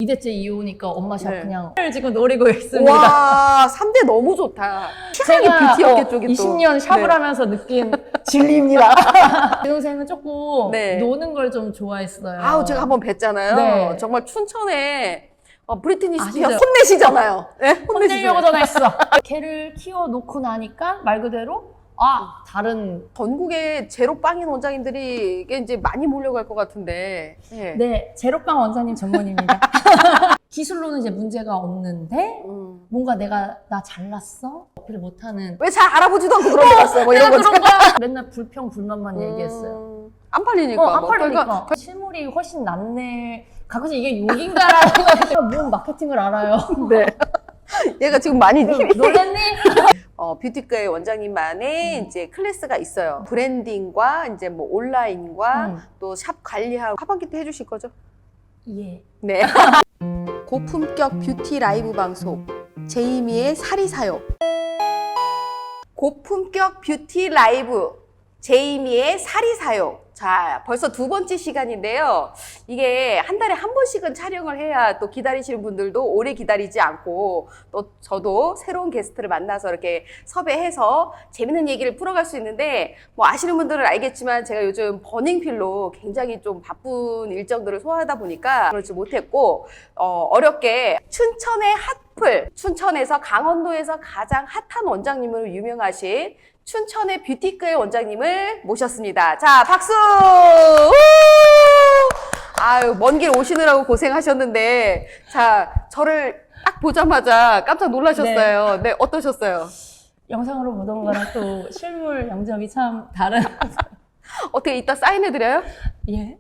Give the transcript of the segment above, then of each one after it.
2대째 이후니까 엄마 샵 그냥 지금 노리고 있습니다. 와, 3대 너무 좋다. 제가 뷰티 업계 쪽이 또 20년 샵을 하면서 느낀 진리입니다. 제 동생은 조금 노는 걸 좀 좋아했어요. 아우, 제가 한번 뵀잖아요. 네. 정말 춘천에 브리트니 스피어 아시죠? 혼내시잖아요. 네? 혼내려고 전화했어. 걔를 키워놓고 나니까 말 그대로 다른. 전국에 제로빵인 원장님들이 이게 이제 많이 몰려갈 것 같은데. 네. 네, 제로빵 원장님 전문입니다. 기술로는 이제 문제가 없는데 뭔가 나 잘났어? 어필을 못하는. 왜 잘 알아보지도 않고 그런 데 갔어요? 뭐 이런 내가 거죠. 그런 거야. 맨날 불평불만만 얘기했어요. 안 팔리니까. 안 팔리니까. 실물이 훨씬 낫네. 가끔씩 이게 욕인가라는 거. 뭔 마케팅을 알아요. 네. 얘가 지금 많이 놀랬니? 뷰티과의 원장님만의 이제 클래스가 있어요. 브랜딩과 이제 뭐 온라인과 또 샵 관리하고 하반기 때 해주실 거죠? 예. 네. 고품격 뷰티 라이브 방송 제이미의 사리사욕. 고품격 뷰티 라이브 제이미의 사리사욕. 자, 벌써 2번째 시간인데요. 이게 한 달에 한 번씩은 촬영을 해야 또 기다리시는 분들도 오래 기다리지 않고 또 저도 새로운 게스트를 만나서 이렇게 섭외해서 재밌는 얘기를 풀어갈 수 있는데 뭐 아시는 분들은 알겠지만 제가 요즘 버닝필로 굉장히 좀 바쁜 일정들을 소화하다 보니까 그렇지 못했고 어렵게 춘천의 핫플, 춘천에서 강원도에서 가장 핫한 원장님으로 유명하신 춘천의 뷰티과의 원장님을 모셨습니다. 자, 박수! 아유, 먼 길 오시느라고 고생하셨는데, 자, 저를 딱 보자마자 깜짝 놀라셨어요. 네, 어떠셨어요? 영상으로 보던 거랑 또 실물 영접이 참 다른. 어떻게 이따 사인해드려요? 예.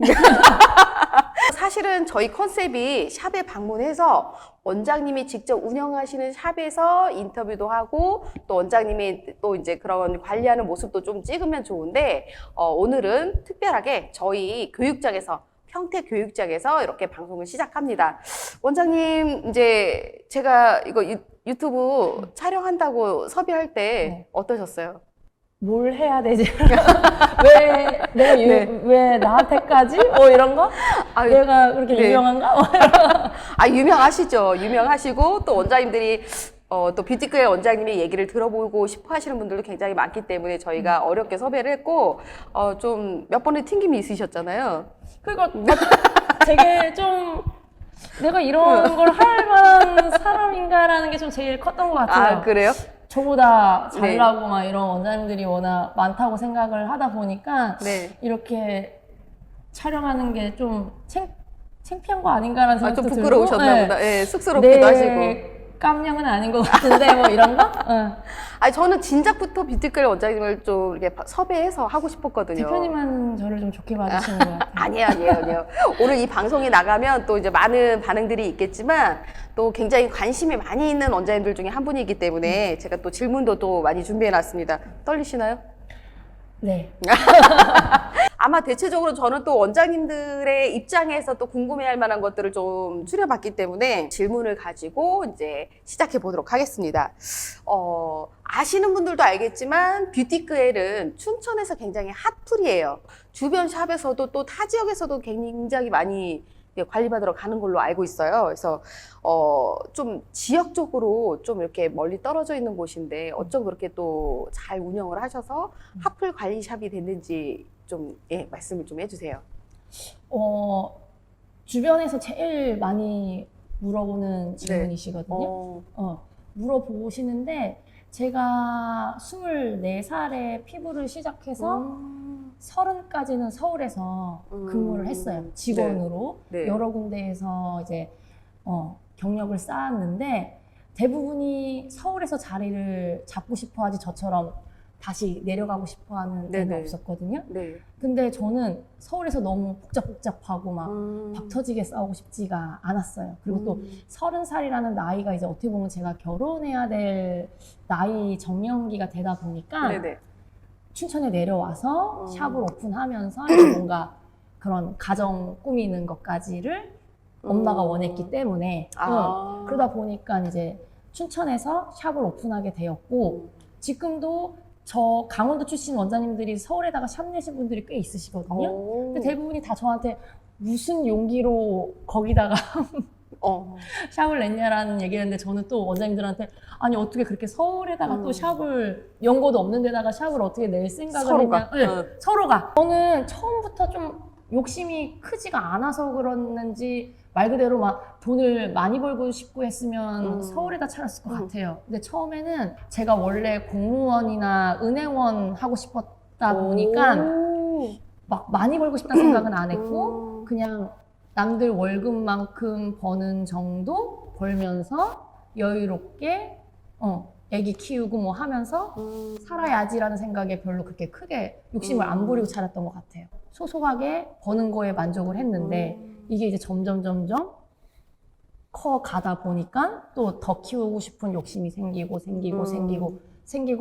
사실은 저희 컨셉이 샵에 방문해서 원장님이 직접 운영하시는 샵에서 인터뷰도 하고 또 원장님이 또 이제 그런 관리하는 모습도 좀 찍으면 좋은데 오늘은 특별하게 저희 교육장에서 평택교육장에서 이렇게 방송을 시작합니다. 원장님 이제 제가 이거 유튜브 촬영한다고 섭외할 때 어떠셨어요? 뭘 해야 되지? 왜 나한테까지? 이런 거? 얘가 그렇게 유명한가? 유명하시죠. 유명하시고, 또 원장님들이, 또 뷰티과의 원장님의 얘기를 들어보고 싶어 하시는 분들도 굉장히 많기 때문에 저희가 어렵게 섭외를 했고, 좀 몇 번의 튕김이 있으셨잖아요. 그러니까 되게 좀 내가 이런 걸 할 만한 사람인가라는 게 좀 제일 컸던 것 같아요. 아, 그래요? 저보다 잘나고 막 이런 원장님들이 워낙 많다고 생각을 하다 보니까 이렇게 촬영하는 게 좀 창피한 거 아닌가라는 생각도 좀 들고 부끄러우셨나 보다. 네, 쑥스럽기도 하시고. 깜냥은 아닌 것 같은데 뭐 이런 거? 저는 진작부터 뷰티과의 원장님을 좀 이렇게 섭외해서 하고 싶었거든요. 대표님은 저를 좀 좋게 봐주시는 것 같아요. 아니에요. 오늘 이 방송이 나가면 또 이제 많은 반응들이 있겠지만 또 굉장히 관심이 많이 있는 원장님들 중에 한 분이기 때문에 제가 또 질문도 또 많이 준비해놨습니다. 떨리시나요? 네. 아마 대체적으로 저는 또 원장님들의 입장에서 또 궁금해할 만한 것들을 좀 추려봤기 때문에 질문을 가지고 이제 시작해 보도록 하겠습니다. 아시는 분들도 알겠지만 뷰티과엘은 춘천에서 굉장히 핫플이에요. 주변 샵에서도 또 타 지역에서도 굉장히 많이 관리받으러 가는 걸로 알고 있어요. 그래서 좀 지역적으로 좀 이렇게 멀리 떨어져 있는 곳인데 어쩜 그렇게 또 잘 운영을 하셔서 핫플 관리샵이 됐는지 좀 말씀을 좀 해주세요. 주변에서 제일 많이 물어보는 질문이시거든요. 물어보시는데 제가 24살에 피부를 시작해서 30까지는 서울에서 근무를 했어요. 직원으로. 여러 군데에서 이제 경력을 쌓았는데 대부분이 서울에서 자리를 잡고 싶어 하지 저처럼 다시 내려가고 싶어 하는 데는 없었거든요. 근데 저는 서울에서 너무 복잡하고 막 박 터지게 싸우고 싶지가 않았어요. 그리고 또 30살이라는 나이가 이제 어떻게 보면 제가 결혼해야 될 나이 정년기가 되다 보니까 춘천에 내려와서 샵을 오픈하면서 뭔가 그런 가정 꾸미는 것까지를 엄마가 원했기 때문에 그러다 보니까 이제 춘천에서 샵을 오픈하게 되었고 지금도 저 강원도 출신 원장님들이 서울에다가 샵 내신 분들이 꽤 있으시거든요. 근데 대부분이 다 저한테 무슨 용기로 거기다가 샵을 냈냐라는 얘기를 했는데 저는 또 원장님들한테 아니 어떻게 그렇게 서울에다가 또 샵을 연고도 없는 데다가 샵을 어떻게 낼 생각을 서로가. 했냐. 네, 서로가. 저는 처음부터 좀 욕심이 크지가 않아서 그랬는지 말 그대로 막 돈을 많이 벌고 싶고 했으면 서울에다 차렸을 것 같아요. 근데 처음에는 제가 원래 공무원이나 은행원 하고 싶었다 보니까 막 많이 벌고 싶다는 생각은 안 했고 그냥 남들 월급만큼 버는 정도 벌면서 여유롭게 애기 키우고 뭐 하면서 살아야지라는 생각에 별로 그렇게 크게 욕심을 안 부리고 차렸던 것 같아요. 소소하게 버는 거에 만족을 했는데 이게 이제 점점 커 가다 보니까 또 더 키우고 싶은 욕심이 생기고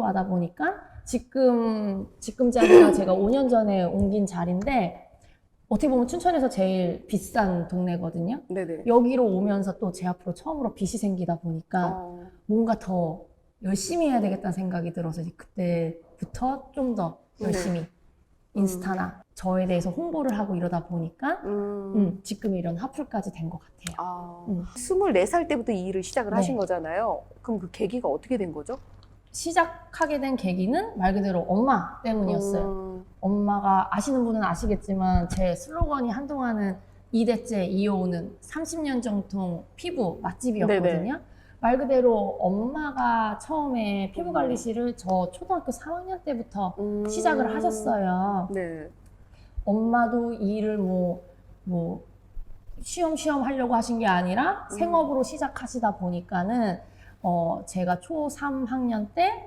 하다 보니까 지금 자리가 제가 5년 전에 옮긴 자리인데 어떻게 보면 춘천에서 제일 비싼 동네거든요. 네네. 여기로 오면서 또 제 앞으로 처음으로 빚이 생기다 보니까 뭔가 더 열심히 해야 되겠다는 생각이 들어서 이제 그때부터 좀 더 열심히 인스타나 저에 대해서 홍보를 하고 이러다 보니까 지금 이런 하플까지 된 것 같아요. 24살 때부터 이 일을 시작을 네. 하신 거잖아요. 그럼 그 계기가 어떻게 된 거죠? 시작하게 된 계기는 말 그대로 엄마 때문이었어요. 엄마가 아시는 분은 아시겠지만 제 슬로건이 한동안은 2대째 이어오는 30년 정통 피부 맛집이었거든요. 네네. 말 그대로 엄마가 처음에 피부관리실을 저 초등학교 3학년 때부터 시작을 하셨어요. 네. 엄마도 이 일을 뭐 쉬엄쉬엄 하려고 하신 게 아니라 생업으로 시작하시다 보니까는 제가 초 3학년 때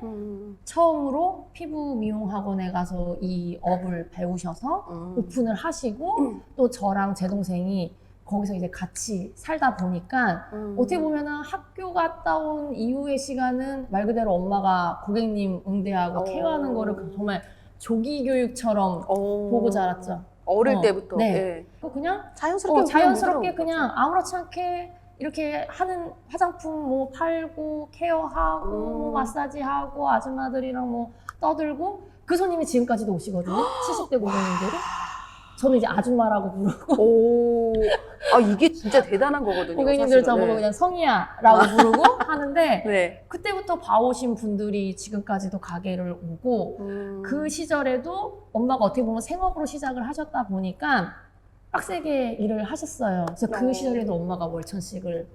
처음으로 피부 미용 학원에 가서 이 업을 배우셔서 오픈을 하시고 또 저랑 제 동생이 거기서 이제 같이 살다 보니까 어떻게 보면은 학교 갔다 온 이후의 시간은 말 그대로 엄마가 고객님 응대하고 케어하는 거를 정말 조기 교육처럼 보고 자랐죠. 어릴 때부터. 네. 네. 그냥 자연스럽게 그냥 아무렇지 않게 이렇게 하는 화장품 뭐 팔고 케어하고 뭐 마사지하고 아줌마들이랑 뭐 떠들고 그 손님이 지금까지도 오시거든요. 70대 고객님들이. 저는 이제 아줌마라고 부르고 이게 진짜 대단한 거거든요. 고객님들 저보고 네. 그냥 성희야라고 부르고 하는데 네. 그때부터 봐오신 분들이 지금까지도 가게를 오고 그 시절에도 엄마가 어떻게 보면 생업으로 시작을 하셨다 보니까 빡세게 일을 하셨어요. 그래서 그 시절에도 엄마가 월천씩을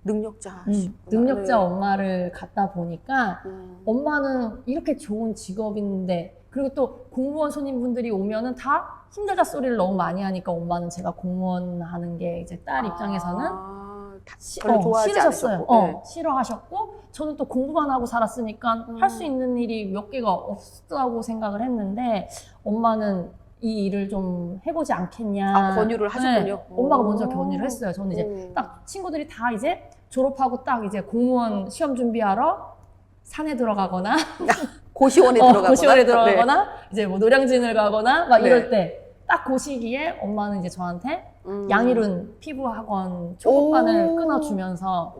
능력자. 능력자 네. 엄마를 갖다 보니까 엄마는 이렇게 좋은 직업인데 그리고 또 공무원 손님분들이 오면은 다 힘들다 소리를 너무 많이 하니까 엄마는 제가 공무원 하는 게 이제 딸 입장에서는 별로 좋아하지 싫으셨어요. 않으셨고. 네. 싫어하셨고 저는 또 공부만 하고 살았으니까 할 수 있는 일이 몇 개가 없다고 생각을 했는데 엄마는 이 일을 좀 해보지 않겠냐. 권유를 하셨군요. 네, 엄마가 먼저 권유를 했어요. 저는 이제 딱 친구들이 다 이제 졸업하고 딱 이제 공무원 시험 준비하러 산에 들어가거나 고시원에 들어가거나. 고시원에 들어가거나 이제 뭐 노량진을 가거나 막 네. 이럴 때 딱 그 시기에 엄마는 이제 저한테 양일은 피부학원 초급반을 끊어주면서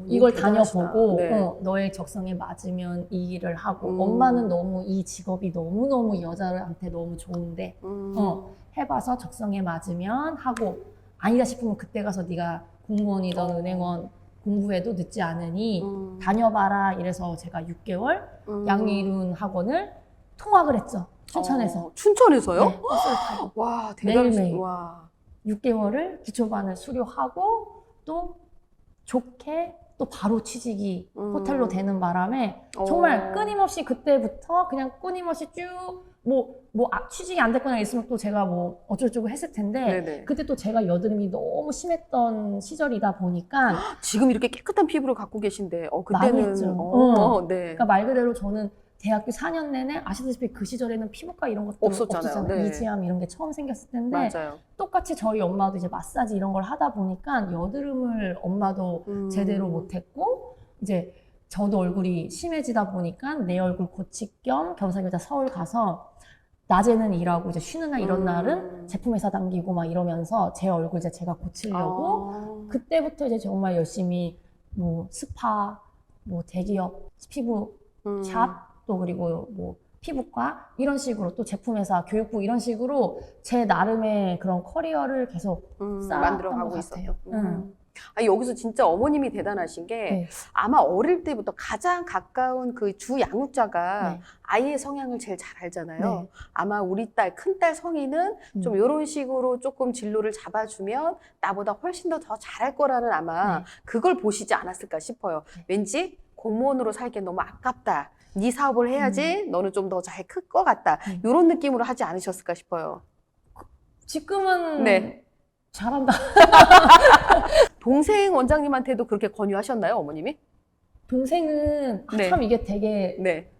이걸 다녀보고 네. 너의 적성에 맞으면 이 일을 하고 엄마는 너무 이 직업이 너무너무 여자한테 너무 좋은데 해봐서 적성에 맞으면 하고 아니다 싶으면 그때 가서 네가 공무원이든 은행원 공부해도 늦지 않으니 다녀봐라 이래서 제가 6개월 양일은 학원을 통학을 했죠. 춘천에서. 춘천에서요? 네, 버스를 타고. 와, 대단하시다. 매일매일. 와. 6개월을 기초반을 수료하고 또 좋게 또 바로 취직이 호텔로 되는 바람에 정말 끊임없이 그때부터 그냥 끊임없이 쭉 취직이 안 됐거나 있으면 또 제가 뭐 어쩌고저쩌고 했을 텐데 네네. 그때 또 제가 여드름이 너무 심했던 시절이다 보니까 지금 이렇게 깨끗한 피부를 갖고 계신데 많이 그때는 했죠. 네. 그러니까 말 그대로 저는 대학교 4년 내내 아시다시피 그 시절에는 피부과 이런 것도 없었잖아요. 네. 이지암 이런 게 처음 생겼을 텐데 맞아요. 똑같이 저희 엄마도 이제 마사지 이런 걸 하다 보니까 여드름을 엄마도 제대로 못했고 이제 저도 얼굴이 심해지다 보니까 내 얼굴 고칠 겸 겸사겸사 서울 가서 낮에는 일하고 이제 쉬는 날 이런 날은 제품 회사 당기고 막 이러면서 제 얼굴 이제 제가 고치려고 그때부터 이제 정말 열심히 뭐 스파, 뭐 대기업 피부 샵 또 그리고 뭐 피부과 이런 식으로 또 제품회사, 교육부 이런 식으로 제 나름의 그런 커리어를 계속 쌓았던 만들어가고 것 같아요. 있었죠. 아니, 여기서 진짜 어머님이 대단하신 게 네. 아마 어릴 때부터 가장 가까운 그 주 양육자가 네. 아이의 성향을 제일 잘 알잖아요. 네. 아마 우리 딸, 큰딸 성희는 좀 이런 식으로 조금 진로를 잡아주면 나보다 훨씬 더 잘할 거라는 아마 네. 그걸 보시지 않았을까 싶어요. 네. 왠지 공무원으로 살기엔 너무 아깝다. 네 사업을 해야지 너는 좀 더 잘 클 것 같다. 이런 느낌으로 하지 않으셨을까 싶어요. 지금은 네. 잘한다. 동생 원장님한테도 그렇게 권유하셨나요, 어머님이? 동생은 네. 참 이게 되게 네.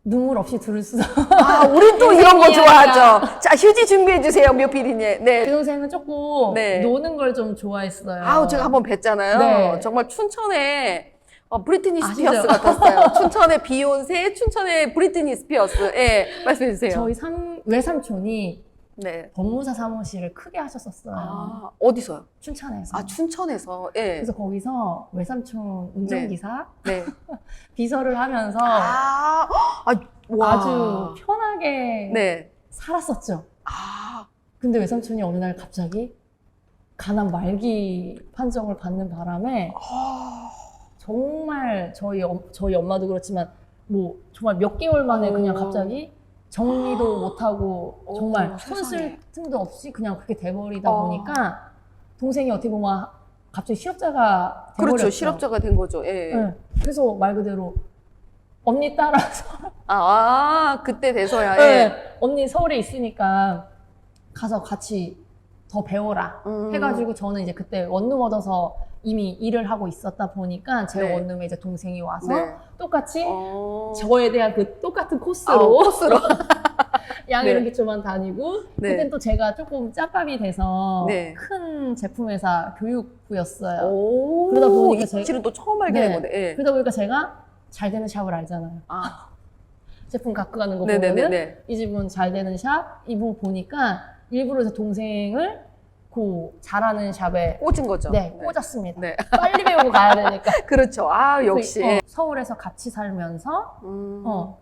눈물 없이 들을 수. 아, 우린 또 이런 거 좋아하죠. 자, 휴지 준비해주세요, 묘피디님. 그 네. 동생은 조금 네. 노는 걸 좀 좋아했어요. 아우, 제가 한번 뵀잖아요. 네. 정말 춘천에 브리트니 아시죠? 스피어스 같았어요. 춘천의 비욘세, 춘천의 브리트니 스피어스. 예, 말씀해주세요. 저희 외삼촌이 네. 법무사 사무실을 크게 하셨었어요. 아, 어디서요? 춘천에서. 아, 춘천에서. 예. 그래서 거기서 외삼촌 운전기사 네. 비서를 하면서 아, 와. 아주 편하게 네. 살았었죠. 아, 근데 외삼촌이 어느 날 갑자기 간암 말기 판정을 받는 바람에 정말 저희 엄마도 그렇지만 뭐 정말 몇 개월 만에 그냥 갑자기 정리도 못하고 정말 손 쓸 틈도 없이 그냥 그렇게 돼버리다 보니까 동생이 어떻게 보면 갑자기 실업자가 돼버렸죠. 그렇죠. 실업자가 된 거죠. 예. 네. 그래서 말 그대로 언니 따라서 그때 돼서야. 예. 네. 언니 서울에 있으니까 가서 같이 더 배워라 해가지고 저는 이제 그때 원룸 얻어서 이미 일을 하고 있었다 보니까 제 네. 원룸에 이제 동생이 와서 네. 똑같이 저에 대한 그 똑같은 코스로 양일기초만 다니고 네. 그땐 또 제가 조금 짝밥이 돼서 네. 큰 제품회사 교육부였어요. 오, 그러다 보니까 이 사실은 또 처음 알게 된 거네. 예. 그러다 보니까 제가 잘 되는 샵을 알잖아요. 아, 제품 갖고 가는 거 네네네네. 보면은 이 집은 잘 되는 샵, 이 부분 보니까 일부러 제 동생을 그 잘하는 샵에 꽂은 거죠. 꽂았습니다. 네. 빨리 배우고 가야 되니까. 그렇죠. 아, 역시. 서울에서 같이 살면서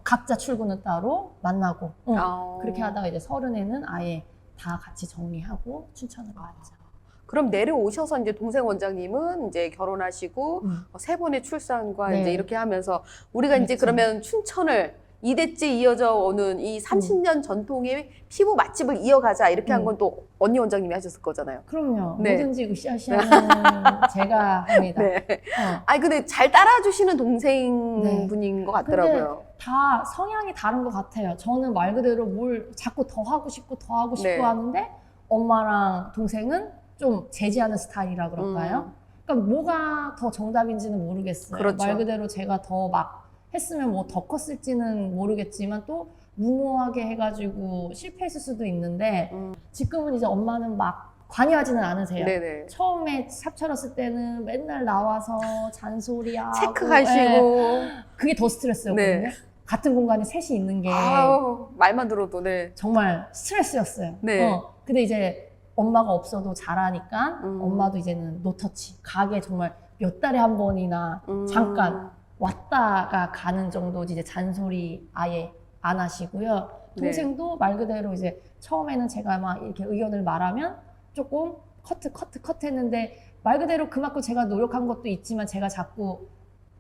각자 출근은 따로 만나고 그렇게 하다가 이제 30에는 아예 다 같이 정리하고 춘천으로 왔죠. 그럼 내려오셔서 이제 동생 원장님은 이제 결혼하시고 세 번의 출산과 네. 이제 이렇게 하면서 우리가 이제 그렇죠. 그러면 춘천을 2대째 이어져 오는 이 30년 전통의 피부 맛집을 이어가자 이렇게 한 건 또 언니 원장님이 하셨을 거잖아요. 그럼요. 네. 뭐든지 으쌰으쌰는 제가 합니다. 네. 어. 아니 근데 잘 따라주시는 동생분인 것 같더라고요. 다 성향이 다른 것 같아요. 저는 말 그대로 뭘 자꾸 더 하고 싶고 네. 하는데 엄마랑 동생은 좀 제지하는 스타일이라 그럴까요? 그러니까 뭐가 더 정답인지는 모르겠어요. 그렇죠. 말 그대로 제가 더 막 했으면 뭐 더 컸을지는 모르겠지만 또 무모하게 해가지고 실패했을 수도 있는데 지금은 이제 엄마는 막 관여하지는 않으세요. 네네. 처음에 샵 차렸을 때는 맨날 나와서 잔소리하고 체크하시고. 그게 더 스트레스였거든요. 네. 같은 공간에 셋이 있는 게 아우, 말만 들어도 네. 정말 스트레스였어요. 네. 근데 이제 엄마가 없어도 잘하니까 엄마도 이제는 노터치. 가게 정말 몇 달에 한 번이나 잠깐 왔다가 가는 정도지 이제 잔소리 아예 안 하시고요. 동생도 말 그대로 이제 처음에는 제가 막 이렇게 의견을 말하면 조금 커트 했는데 말 그대로 그만큼 제가 노력한 것도 있지만 제가 자꾸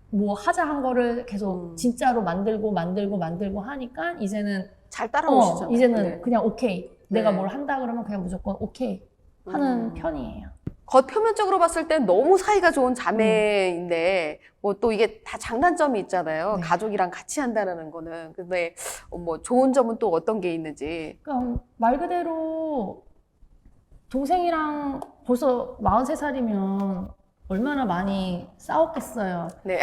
뭐 하자 한 거를 계속 진짜로 만들고 하니까 이제는 잘 따라오시죠. 이제는 네. 그냥 오케이. 내가 네. 뭘 한다 그러면 그냥 무조건 오케이 하는 편이에요. 겉표면적으로 봤을 땐 너무 사이가 좋은 자매인데 뭐 또 이게 다 장단점이 있잖아요. 네. 가족이랑 같이 한다는 거는. 근데 뭐 좋은 점은 또 어떤 게 있는지. 그러니까 말 그대로 동생이랑 벌써 43살이면 얼마나 많이 싸웠겠어요. 네.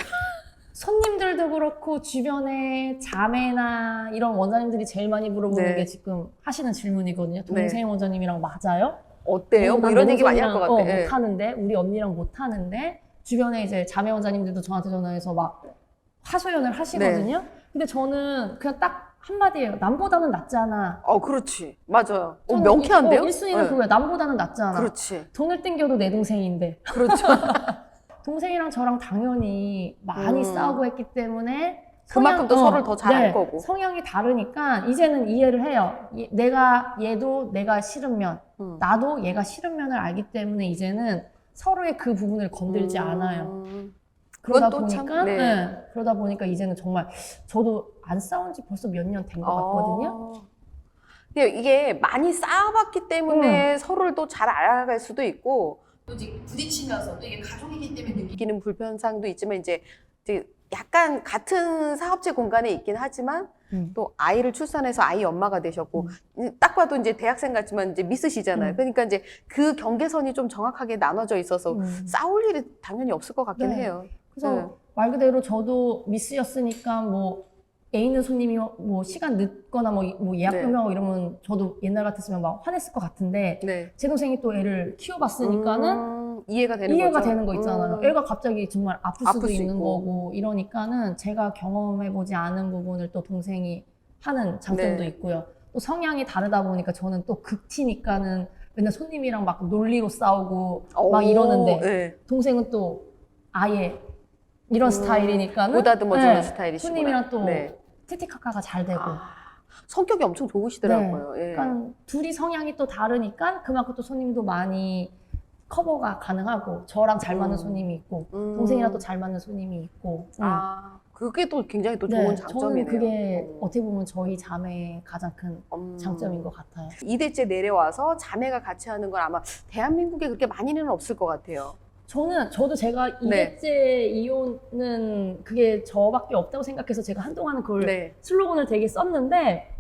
손님들도 그렇고 주변에 자매나 이런 원장님들이 제일 많이 물어보는 네. 게 지금 하시는 질문이거든요. 동생 원장님이랑 맞아요? 어때요? 뭐 난 이런 얘기 많이 할 것 동생이랑, 같아. 예. 못하는데 우리 언니랑 못하는데 주변에 이제 자매 원장님들도 저한테 전화해서 막 하소연을 하시거든요. 근데 저는 그냥 딱 한마디예요. 남보다는 낫잖아. 그렇지. 맞아요. 저는 명쾌한데요? 1순위는 네. 그거예요. 남보다는 낫잖아. 그렇지. 돈을 땡겨도 내 동생인데. 그렇죠. 동생이랑 저랑 당연히 많이 싸우고 했기 때문에 그만큼 또 서로를 더 잘 알 네, 거고. 성향이 다르니까 이제는 이해를 해요. 얘도 내가 싫으면 나도 얘가 싫은 면을 알기 때문에 이제는 서로의 그 부분을 건들지 않아요. 그러다 그건 또 참, 보니까 네. 네, 그러다 보니까 이제는 정말 저도 안 싸운 지 벌써 몇 년 된 것 같거든요. 근데 이게 많이 쌓아봤기 때문에 서로를 또 잘 알아갈 수도 있고, 또 이제 부딪히면서 또 이게 가족이기 때문에 느끼는 불편함도 있지만 이제 약간 같은 사업체 공간에 있긴 하지만 또 아이를 출산해서 아이 엄마가 되셨고 딱 봐도 이제 대학생 같지만 이제 미스시잖아요. 그러니까 이제 그 경계선이 좀 정확하게 나눠져 있어서 싸울 일이 당연히 없을 것 같긴 네. 해요. 그래서 말 그대로 저도 미스였으니까 뭐 애 있는 손님이 뭐 시간 늦거나 뭐 예약 네. 변경하고 이러면 저도 옛날 같았으면 막 화냈을 것 같은데 네. 제 동생이 또 애를 키워봤으니까는 이해가 되는 이해가 거죠. 되는 거 있잖아요. 애가 갑자기 정말 아플 수도 아플 수 있는 있고. 거고 이러니까는 제가 경험해보지 않은 부분을 또 동생이 하는 장점도 네. 있고요. 또 성향이 다르다 보니까 저는 또 극티니까는 맨날 손님이랑 막 논리로 싸우고 막 이러는데 네. 동생은 또 아예 이런 스타일이니까는 보다듬어주는 네, 스타일이시구나. 손님이랑 또 네. 티티카카가 잘 되고 성격이 엄청 좋으시더라고요. 예. 그러니까 둘이 성향이 또 다르니까 그만큼 또 손님도 많이 커버가 가능하고 저랑 잘 맞는 손님이 있고 동생이랑 또 잘 맞는 손님이 있고 그게 또 굉장히 또 네, 좋은 저는 장점이네요. 그게 어떻게 보면 저희 자매의 가장 큰 장점인 것 같아요. 2대째 내려와서 자매가 같이 하는 건 아마 대한민국에 그렇게 많이는 없을 것 같아요. 저도 제가 네. 2대째 이혼은 그게 저밖에 없다고 생각해서 제가 한동안은 그걸 네. 슬로건을 되게 썼는데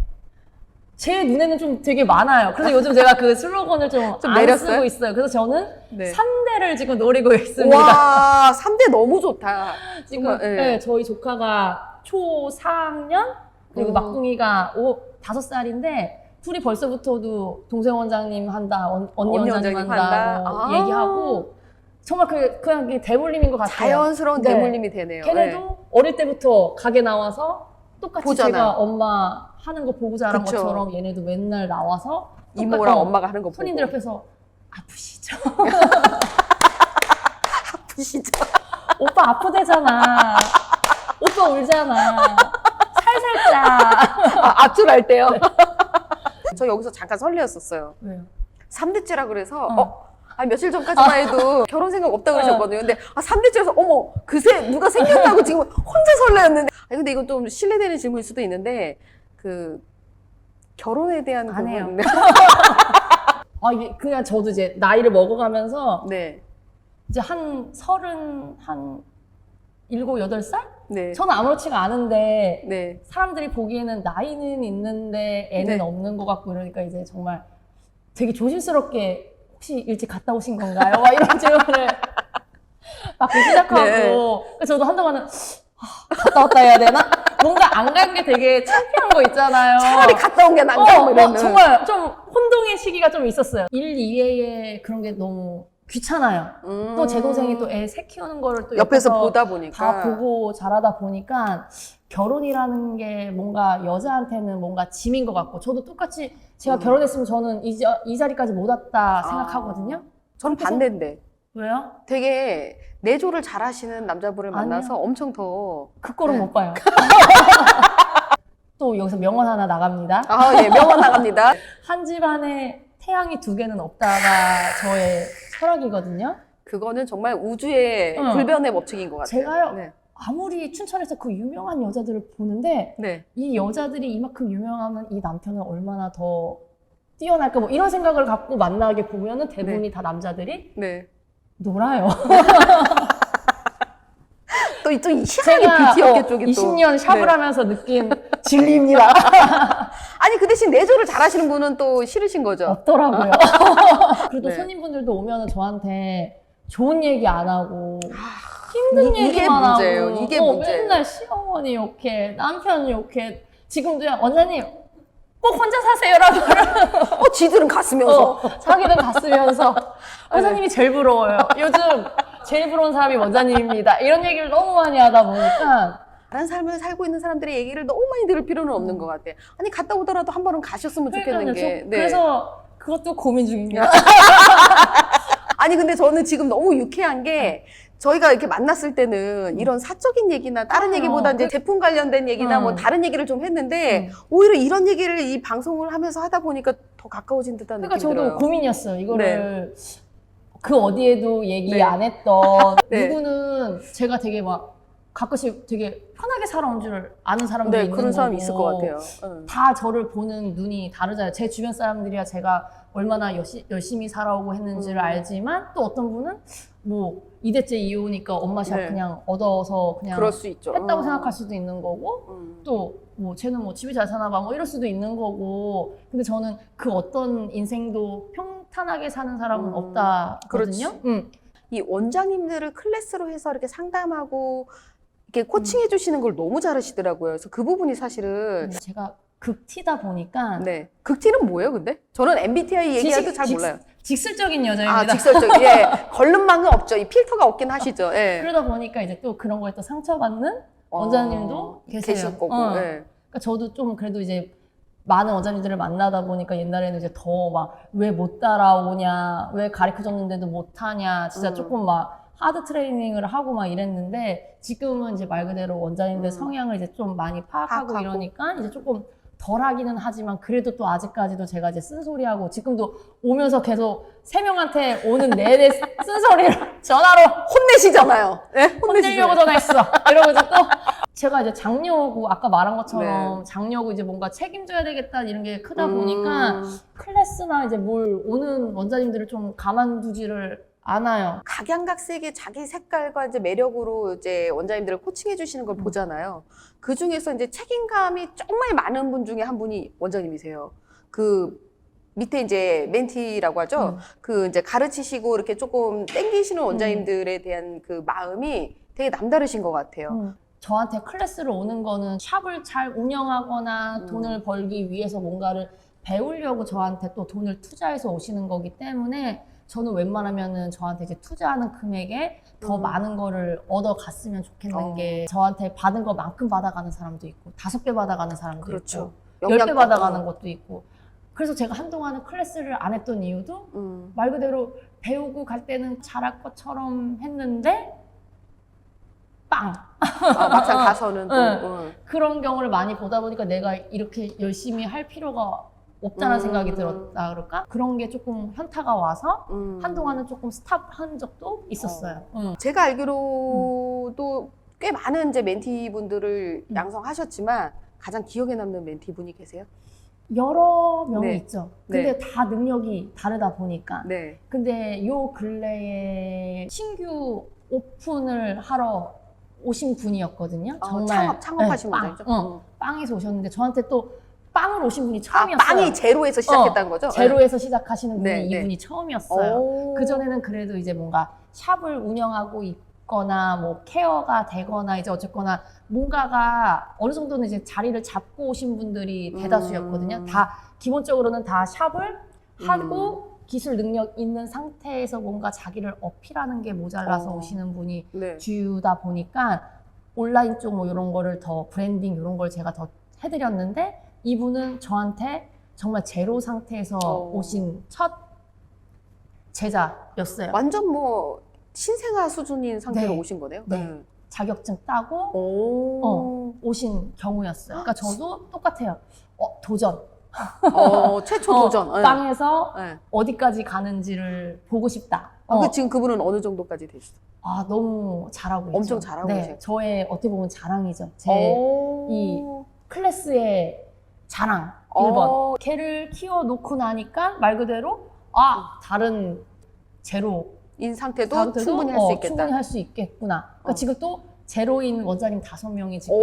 제 눈에는 좀 되게 많아요. 그래서 요즘 제가 그 슬로건을 좀 안 내렸어요? 쓰고 있어요. 그래서 저는 네. 3대를 지금 노리고 있습니다. 와, 3대 너무 좋다. 지금 정말, 예. 네, 저희 조카가 초 4학년 그리고 막둥이가 5살인데 둘이 벌써부터도 동생 원장님 한다, 언니 원장님 한다고 얘기하고 정말 그냥 그게 대물림인 것 같아요. 자연스러운 네. 대물림이 되네요. 걔네도 네. 어릴 때부터 가게 나와서 똑같이 보잖아요. 제가 엄마 하는 거 보고 자란 그쵸. 것처럼 얘네도 맨날 나와서 이모랑 엄마가 하는 거 보고. 손님들 옆에서 아프시죠? 아프시죠? 오빠 아프대잖아. 오빠 울잖아. 살살짝. 앞줄할 때요? 저 여기서 잠깐 설레었었어요. 왜요? 3대째라 그래서 며칠 전까지만 해도 결혼 생각 없다 그러셨거든요. 근데 3대째라서 어머 그새 누가 생겼다고 지금 혼자 설레었는데 근데 이건 좀 실례되는 질문일 수도 있는데 그 결혼에 대한 안 해요. 부분 이게 그냥 저도 이제 나이를 먹어가면서 네. 이제 한 7, 8살? 네. 저는 아무렇지가 않은데 네. 사람들이 보기에는 나이는 있는데 애는 네. 없는 것 같고 이러니까 이제 정말 되게 조심스럽게 혹시 일찍 갔다 오신 건가요? 막 이런 질문을 받기 시작하고 네. 그래서 저도 한동안은 갔다 왔다 해야 되나? 뭔가 안 간 게 되게 창피한 거 있잖아요. 차라리 갔다 온 게 낫다. 정말 좀 혼동의 시기가 좀 있었어요. 일 이외에 그런 게 너무 귀찮아요. 또 제 동생이 또 애 새 키우는 거를 또 옆에서 보다 보니까 다 보고 자라다 보니까 결혼이라는 게 뭔가 여자한테는 뭔가 짐인 것 같고 저도 똑같이 제가 결혼했으면 저는 이 자리까지 못 왔다 생각하거든요. 저는 반대인데 왜요? 되게 내조를 잘하시는 남자분을 만나서 아니요. 엄청 더 그 꼴은 못 봐요. 또 여기서 명언 하나 나갑니다. 예, 명언 나갑니다. 한 집안에 태양이 2개는 없다가 저의 철학이거든요. 그거는 정말 우주의 불변의 법칙인 것 같아요. 제가요. 네. 아무리 춘천에서 그 유명한 여자들을 보는데 네. 이 여자들이 이만큼 유명하면 이 남편은 얼마나 더 뛰어날까 뭐 이런 생각을 갖고 만나게 보면은 대부분이 다 남자들이 네. 놀아요. 또 희한하게 뷰티 업계 쪽이 또 20년 샵을 네. 하면서 느낀 진리입니다. 아니 그 대신 내조를 잘하시는 분은 또 싫으신 거죠? 없더라고요. 그래도 네. 손님분들도 오면은 저한테 좋은 얘기 안 하고 힘든 이게 얘기만 문제예요. 하고 이게 문제예요. 맨날 시어머니 욕해 남편 욕해 지금도 원장님 꼭 혼자 사세요라고 지들은 갔으면서 자기는 갔으면서 원장님이 제일 부러워요. 요즘 제일 부러운 사람이 원장님입니다. 이런 얘기를 너무 많이 하다 보니까 다른 삶을 살고 있는 사람들의 얘기를 너무 많이 들을 필요는 없는 것 같아요. 아니 갔다 오더라도 한 번은 가셨으면 좋겠는 게. 네. 그래서 그것도 고민 중입니다. 아니 근데 저는 지금 너무 유쾌한 게 저희가 이렇게 만났을 때는 이런 사적인 얘기나 다른 얘기보다 이제 제품 관련된 얘기나 뭐 다른 얘기를 좀 했는데 오히려 이런 얘기를 이 방송을 하면서 하다 보니까 더 가까워진 듯한 그러니까 느낌이 저도 들어요. 고민이었어요. 이거를 그 어디에도 얘기 네. 안 했던 네. 누구는 제가 되게 막 가끔씩 되게 편하게 살아온 줄 아는 사람도 네, 있는 그런 사람 거고 있을 것 같아요. 다 저를 보는 눈이 다르잖아요. 제 주변 사람들이야 제가 얼마나 열심히 살아오고 했는지를 알지만 또 어떤 분은 뭐 2대째 이혼이니까 엄마 샵 네. 그냥 얻어서 그냥 그럴 수 있죠. 했다고 생각할 수도 있는 거고 또 뭐 쟤는 뭐 집이 잘 사나 봐 뭐 이럴 수도 있는 거고 근데 저는 그 어떤 인생도 평탄하게 사는 사람은 없다거든요. 이 원장님들을 클래스로 해서 이렇게 상담하고 이렇게 코칭해 주시는 걸 너무 잘하시더라고요. 그래서 그 부분이 사실은 제가 극티다 보니까 네. 극티는 뭐예요, 근데? 저는 MBTI 얘기해도 잘 몰라요. 직설적인 여자입니다. 아, 직설적. 예. 걸름망은 없죠. 이 필터가 없긴 하시죠. 예. 그러다 보니까 이제 또 그런 거에 또 상처받는 원장님도 계세요. 계실 거고. 예. 그러니까 저도 좀 그래도 이제 많은 원장님들을 만나다 보니까 옛날에는 이제 더 막 왜 못 따라오냐, 왜 가르쳐 줬는데도 못 하냐, 진짜 조금 막 하드 트레이닝을 하고 막 이랬는데 지금은 이제 말 그대로 원장님들 성향을 이제 좀 많이 파악하고 이러니까 이제 조금 덜 하기는 하지만 그래도 또 아직까지도 제가 이제 쓴소리하고 지금도 오면서 계속 3명한테 오는 내내 쓴소리를 전화로 혼내시잖아요. 네? 혼내려고 전화했어. 이러고 이제 또 제가 이제 장녀고 아까 말한 것처럼 네. 장녀고 이제 뭔가 책임져야 되겠다 이런 게 크다 보니까 클래스나 이제 뭘 오는 원장님들을 좀 가만두지를 않아요. 각양각색의 자기 색깔과 이제 매력으로 이제 원장님들을 코칭해 주시는 걸 보잖아요. 그 중에서 이제 책임감이 정말 많은 분 중에 한 분이 원장님이세요. 그 밑에 이제 멘티라고 하죠. 그 이제 가르치시고 이렇게 조금 땡기시는 원장님들에 대한 그 마음이 되게 남다르신 것 같아요. 저한테 클래스를 오는 거는 샵을 잘 운영하거나 돈을 벌기 위해서 뭔가를 배우려고 저한테 또 돈을 투자해서 오시는 거기 때문에 저는 웬만하면은 저한테 이제 투자하는 금액에 더 많은 거를 얻어갔으면 좋겠는 게 저한테 받은 것만큼 받아가는 사람도 있고 5배 받아가는 사람도 그렇죠. 있고 10배 받아가는 것도 있고 그래서 제가 한동안은 클래스를 안 했던 이유도 말 그대로 배우고 갈 때는 잘할 것처럼 했는데 빵! 막상 가서는 또 그런 경우를 많이 보다 보니까 내가 이렇게 열심히 할 필요가 없다는 생각이 들었다 그럴까? 그런 게 조금 현타가 와서 한동안은 조금 스탑한 적도 있었어요. 제가 알기로도 꽤 많은 이제 멘티분들을 양성하셨지만 가장 기억에 남는 멘티분이 계세요? 여러 명이 네. 있죠. 근데 다 능력이 다르다 보니까. 네. 근데 요 근래에 신규 오픈을 하러 오신 분이었거든요. 정말 창업하신 빵, 분이죠. 빵에서 오셨는데 저한테 또 빵을 오신 분이 처음이었어요. 빵이 제로에서 시작했다는 거죠? 제로에서 시작하시는 분이 네, 이분이 처음이었어요. 그전에는 그래도 이제 뭔가 샵을 운영하고 있거나 뭐 케어가 되거나 이제 어쨌거나 뭔가가 어느 정도는 이제 자리를 잡고 오신 분들이 대다수였거든요. 다 기본적으로는 다 샵을 하고 기술 능력 있는 상태에서 뭔가 자기를 어필하는 게 모자라서 오시는 분이 주다 보니까 온라인 쪽 뭐 이런 거를 더 브랜딩 이런 걸 제가 더 해드렸는데 이분은 저한테 정말 제로 상태에서 오신 첫 제자였어요. 완전 뭐 신생아 수준인 상태로 네. 오신 거네요? 네. 자격증 따고 오신 경우였어요. 그러니까 저도 똑같아요. 도전. 최초 도전. 빵에서 어디까지 가는지를 보고 싶다. 지금 그분은 어느 정도까지 되셨어요? 아, 너무 잘하고 있죠. 엄청 잘하고 계세요. 저의 어떻게 보면 자랑이죠. 제 이 클래스의 자랑 1번. 걔를 키워놓고 나니까 말 그대로 다른 제로인 상태도 충분히 할 수 있겠다. 충분히 할 수 있겠구나. 그러니까 지금 또 제로인 원장님 5명이 지금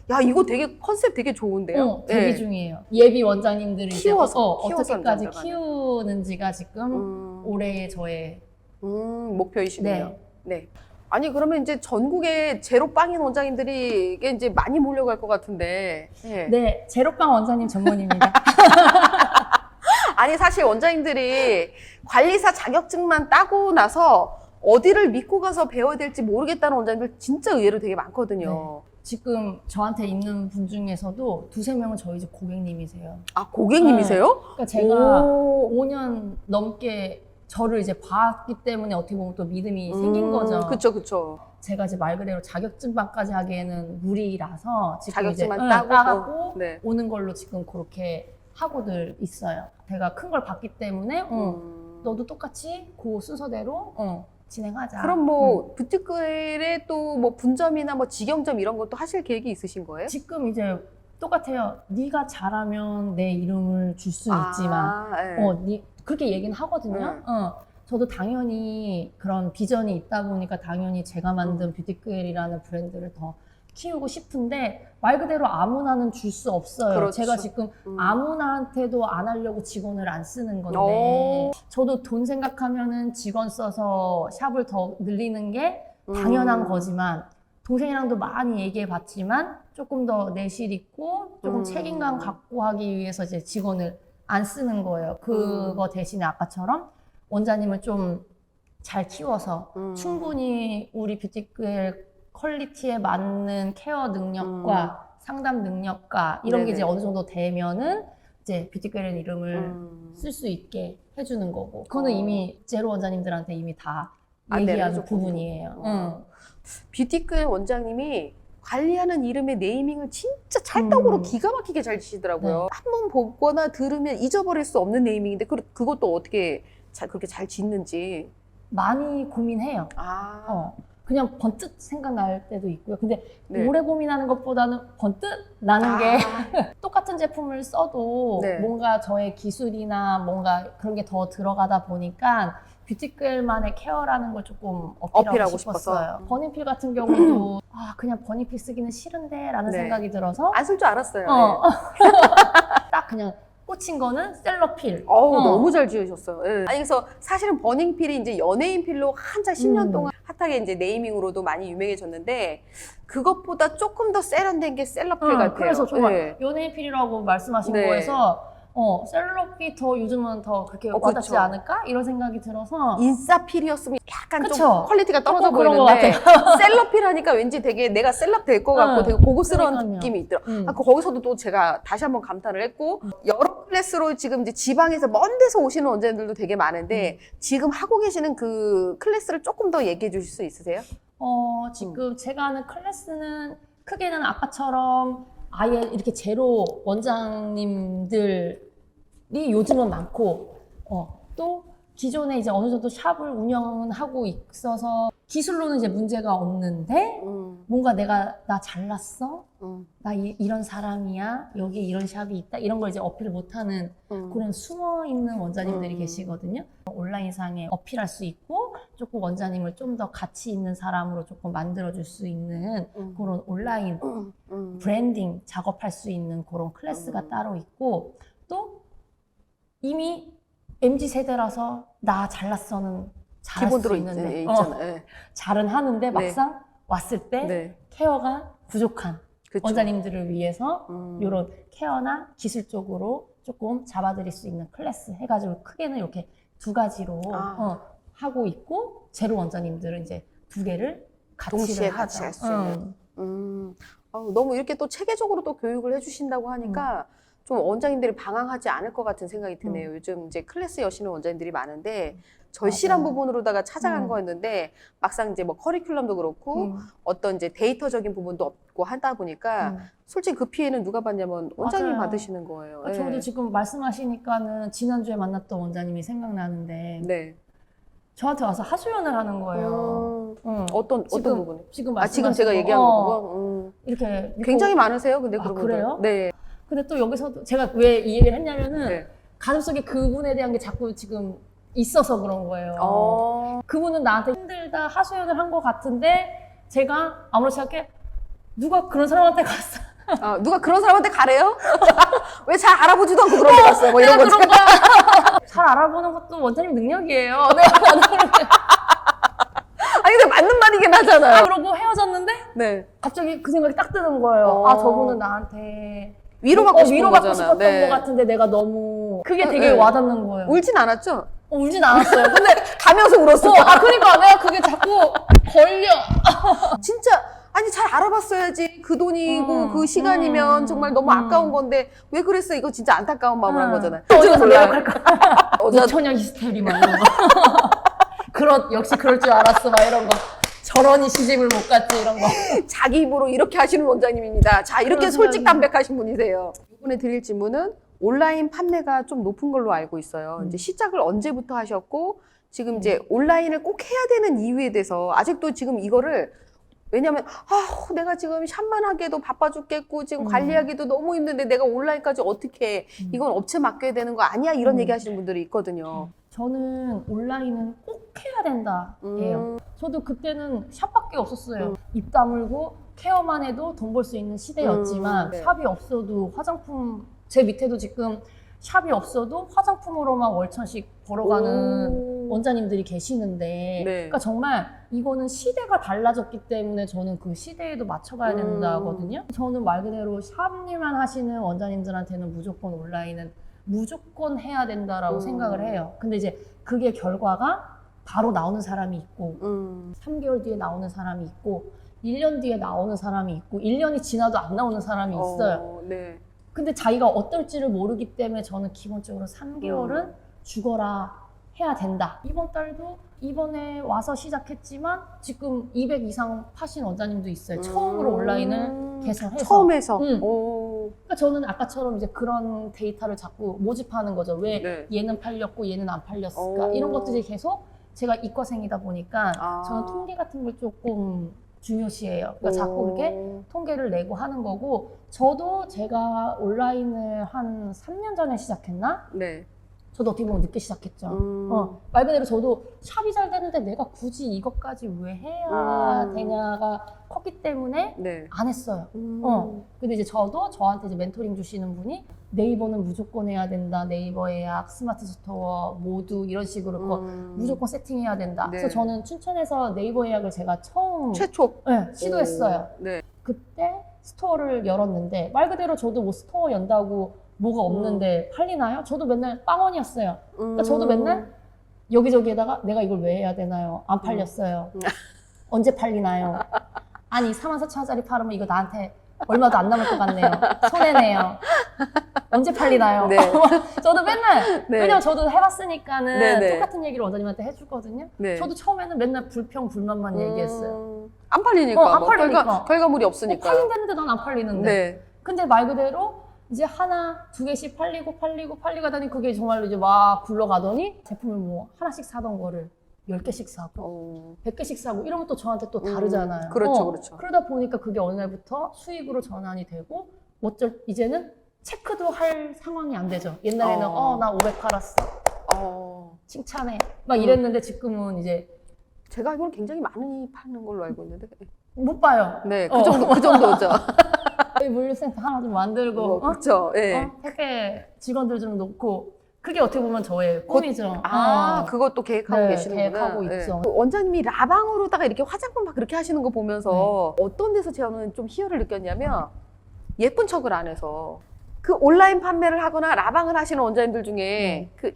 야, 이거 되게 컨셉 되게 좋은데요? 대기 중이에요. 예비 원장님들을 키워서 어떻게까지 들어가는. 키우는지가 지금 올해의 저의 목표이시군요. 네. 아니, 그러면 이제 전국에 제로빵인 원장님들이 이게 이제 많이 몰려갈 것 같은데. 네, 제로빵 원장님 전문입니다. 아니, 사실 원장님들이 관리사 자격증만 따고 나서 어디를 믿고 가서 배워야 될지 모르겠다는 원장님들 진짜 의외로 되게 많거든요. 네. 지금 저한테 있는 분 중에서도 2-3명은 저희 집 고객님이세요. 아, 고객님이세요? 그러니까 제가 5년 넘게 저를 이제 봤기 때문에 어떻게 보면 또 믿음이 생긴 거죠. 그쵸. 제가 이제 말 그대로 자격증반까지 하기에는 무리라서 지금 자격증만 이제 따고 네. 오는 걸로 지금 그렇게 하고들 있어요. 제가 큰 걸 봤기 때문에 너도 똑같이 그 순서대로 진행하자. 그럼 뭐 뷰티클에 또 뭐 분점이나 뭐 직영점 이런 것도 하실 계획이 있으신 거예요? 지금 이제 똑같아요. 네가 잘하면 내 이름을 줄 수 있지만 네. 그렇게 얘기는 하거든요. 저도 당연히 그런 비전이 있다 보니까 당연히 제가 만든 뷰티클이라는 브랜드를 더 키우고 싶은데 말 그대로 아무나는 줄 수 없어요. 그렇죠. 제가 지금 아무나한테도 안 하려고 직원을 안 쓰는 건데 저도 돈 생각하면은 직원 써서 샵을 더 늘리는 게 당연한 거지만 동생이랑도 많이 얘기해 봤지만 조금 더 내실 있고 조금 책임감 갖고 하기 위해서 이제 직원을 안 쓰는 거예요. 그거 대신에 아까처럼 원장님을 좀 잘 키워서 충분히 우리 뷰티클 퀄리티에 맞는 케어 능력과 상담 능력과 이런 네네. 게 이제 어느 정도 되면은 이제 뷰티클이라는 이름을 쓸 수 있게 해주는 거고 그거는 이미 제로 원장님들한테 이미 다 얘기하는 부분이에요. 뷰티클 원장님이 관리하는 이름의 네이밍을 진짜 찰떡으로 기가 막히게 잘 지시더라고요. 네. 한번 보거나 들으면 잊어버릴 수 없는 네이밍인데 그것도 어떻게 그렇게 잘 짓는지. 많이 고민해요. 그냥 번뜩 생각날 때도 있고요. 근데 네. 오래 고민하는 것보다는 번뜩 나는 게 똑같은 제품을 써도 네. 뭔가 저의 기술이나 뭔가 그런 게 더 들어가다 보니까 뷰티클만의 케어라는 걸 조금 어필하고 싶었어요. 버닝필 같은 경우도 그냥 버닝필 쓰기는 싫은데 라는 네. 생각이 들어서 안 쓸 줄 알았어요. 딱 그냥 꽂힌 거는 셀러필. 너무 잘 지으셨어요. 네. 아니, 그래서 사실은 버닝필이 이제 연예인 필로 한참 10년 동안 핫하게 이제 네이밍으로도 많이 유명해졌는데, 그것보다 조금 더 세련된 게 셀러필 같아요. 그래서 정말 네. 연예인 필이라고 말씀하신 네. 거에서, 셀럽이 더 요즘은 더 그렇게 와닿지 그쵸. 않을까? 이런 생각이 들어서. 인싸필이었으면 약간 그쵸. 좀 퀄리티가 떨어져 조금 그런 보이는데 것 셀럽필 하니까 왠지 되게 내가 셀럽 될 것 같고 되게 고급스러운 그러니까요. 느낌이 있더라고요. 거기서도 또 제가 다시 한번 감탄을 했고 여러 클래스로 지금 이제 지방에서 먼 데서 오시는 원장님들도 되게 많은데 지금 하고 계시는 그 클래스를 조금 더 얘기해 주실 수 있으세요? 지금 제가 하는 클래스는 크게는 아까처럼 아예 이렇게 제로 원장님들이 요즘은 많고, 또 기존에 이제 어느 정도 샵을 운영은 하고 있어서 기술로는 이제 문제가 없는데 뭔가 나 잘났어? 나 이런 사람이야? 여기 이런 샵이 있다? 이런 걸 이제 어필을 못하는 그런 숨어있는 원장님들이 계시거든요. 온라인상에 어필할 수 있고 조금 원장님을 좀 더 가치 있는 사람으로 조금 만들어줄 수 있는 그런 온라인 브랜딩 작업할 수 있는 그런 클래스가 따로 있고 또 이미 MZ세대라서 나 잘났어는 잘할 수 기본으로 있는데 있잖아요. 잘은 하는데 네. 막상 왔을 때 네. 케어가 부족한 그쵸. 원장님들을 위해서 이런 케어나 기술 쪽으로 조금 잡아드릴 수 있는 클래스 해가지고 크게는 이렇게 두 가지로 하고 있고 제로 원장님들은 이제 두 개를 동시에 같이 같이 할 수 있는. 너무 이렇게 또 체계적으로 또 교육을 해주신다고 하니까 좀 원장님들이 방황하지 않을 것 같은 생각이 드네요. 요즘 이제 클래스 여시는 원장님들이 많은데 절실한 맞아요. 부분으로다가 찾아간 거였는데 막상 이제 뭐 커리큘럼도 그렇고 어떤 이제 데이터적인 부분도 없고 하다 보니까 솔직히 그 피해는 누가 받냐면 원장님이 맞아요. 받으시는 거예요. 저도 지금 말씀하시니까는 지난주에 만났던 원장님이 생각나는데 네. 저한테 와서 하소연을 하는 거예요. 어떤 지금, 부분이? 지금 지금 제가 거. 얘기한 거. 이렇게 굉장히 많으세요, 근데 그런 그래요? 분들. 네. 근데 또 여기서도 제가 왜 이 얘기를 했냐면은 네. 가슴속에 그분에 대한 게 자꾸 지금 있어서 그런 거예요. 그분은 나한테 힘들다 하소연을 한 것 같은데 제가 아무렇지 않게 누가 그런 사람한테 갔어. 누가 그런 사람한테 가래요? 왜 잘 알아보지도 않고 그런 데 갔어요? 뭐 이런 거죠. 잘 알아보는 것도 원장님 능력이에요. 아니 근데 맞는 말이긴 하잖아요. 그러고 헤어졌는데 네. 갑자기 그 생각이 딱 드는 거예요. 저분은 나한테 위로받고 싶은 위로받고 거잖아요. 싶었던 네. 것 같은데 내가 너무 그게 되게 네. 와닿는 거예요. 울진 않았죠? 울진 않았어요. 근데 가면서 울었어. 그러니까 내가 그게 자꾸 걸려. 진짜 아니 잘 알아봤어야지. 그 돈이고 그 시간이면 정말 너무 음. 아까운 건데 왜 그랬어? 이거 진짜 안타까운 마음을 한 거잖아요. 어디서 몰라요. 내역할까? 어제 노처녀 히스테리 막 이런 거. 역시 그럴 줄 알았어 막 이런 거. 저런이 시집을 못 갔지 이런 거. 자기 입으로 이렇게 하시는 원장님입니다. 자, 이렇게 그런 솔직담백하신 분이세요. 이번에 드릴 질문은 온라인 판매가 좀 높은 걸로 알고 있어요. 이제 시작을 언제부터 하셨고 지금 이제 온라인을 꼭 해야 되는 이유에 대해서 아직도 지금 이거를 왜냐면 내가 지금 샵만 하기에도 바빠 죽겠고 지금 관리하기도 너무 힘든데 내가 온라인까지 어떻게 해? 이건 업체 맡겨야 되는 거 아니야? 이런 얘기 하시는 분들이 있거든요. 저는 온라인은 꼭 해야 된다예요. 저도 그때는 샵밖에 없었어요. 입 다물고 케어만 해도 돈 벌 수 있는 시대였지만 네. 샵이 없어도 화장품 제 밑에도 지금 샵이 없어도 화장품으로만 월천씩 벌어가는 원장님들이 계시는데 네. 그러니까 정말 이거는 시대가 달라졌기 때문에 저는 그 시대에도 맞춰가야 된다거든요. 저는 말 그대로 샵일만 하시는 원장님들한테는 무조건 온라인은 무조건 해야 된다라고 생각을 해요. 근데 이제 그게 결과가 바로 나오는 사람이 있고 3개월 뒤에 나오는 사람이 있고 1년 뒤에 나오는 사람이 있고 1년이 지나도 안 나오는 사람이 있어요. 네. 근데 자기가 어떨지를 모르기 때문에 저는 기본적으로 3개월은 죽어라 해야 된다. 이번 달도 이번에 와서 시작했지만 지금 200 이상 파신 원장님도 있어요. 처음으로 온라인을 개설해서. 처음에서. 그러니까 저는 아까처럼 이제 그런 데이터를 자꾸 모집하는 거죠. 왜 네. 얘는 팔렸고 얘는 안 팔렸을까? 이런 것들이 계속 제가 이과생이다 보니까 저는 통계 같은 걸 조금 중요시해요. 그러니까 자꾸 그렇게 통계를 내고 하는 거고 저도 제가 온라인을 한 3년 전에 시작했나? 네. 저도 어떻게 보면 늦게 시작했죠. 말 그대로 저도 샵이 잘 되는데 내가 굳이 이것까지 왜 해야 되냐가 컸기 때문에 네. 안 했어요. 근데 이제 저도 저한테 이제 멘토링 주시는 분이 네이버는 무조건 해야 된다. 네이버 예약, 스마트 스토어 모두 이런 식으로 그거 무조건 세팅해야 된다. 네. 그래서 저는 춘천에서 네이버 예약을 제가 처음 최초. 네, 시도했어요. 네. 그때 스토어를 열었는데 말 그대로 저도 뭐 스토어 연다고 뭐가 없는데 팔리나요? 저도 맨날 빵원이었어요. 그러니까 저도 맨날 여기저기에다가 내가 이걸 왜 해야 되나요? 안 팔렸어요. 언제 팔리나요? 아니 44,000원짜리 팔으면 이거 나한테 얼마도 안 남을 것 같네요. 손해네요. 언제 팔리나요? 네. 저도 맨날 네. 왜냐면 저도 해봤으니까는 네네. 똑같은 얘기를 원장님한테 해주거든요. 네. 저도 처음에는 맨날 불평불만만 얘기했어요. 안 팔리니까. 안 팔리니까. 결과물이 없으니까. 팔린다는데 난 안 팔리는데. 네. 근데 말 그대로 이제 하나, 두 개씩 팔리고 하더니 그게 정말로 이제 막 굴러가더니 제품을 뭐 하나씩 사던 거를 10개씩 사고 100개씩 사고 이러면 또 저한테 또 다르잖아요. 그렇죠, 그렇죠. 그러다 보니까 그게 어느 날부터 수익으로 전환이 되고 이제는 체크도 할 상황이 안 되죠. 옛날에는 나 500 팔았어. 칭찬해. 막 이랬는데 지금은 이제 제가 알기로는 굉장히 많이 파는 걸로 알고 있는데. 못 봐요. 네, 그 정도죠. 물류센터 하나 좀 만들고 그렇죠. 예. 택배 직원들 좀 놓고 그게 어떻게 보면 저의 꿈이죠. 그것도 계획하고 네, 계시는구나. 계획하고 있죠. 그 원장님이 라방으로다가 이렇게 화장품 막 그렇게 하시는 거 보면서 어떤 데서 저는 좀 희열을 느꼈냐면 예쁜 척을 안 해서 그 온라인 판매를 하거나 라방을 하시는 원장님들 중에 그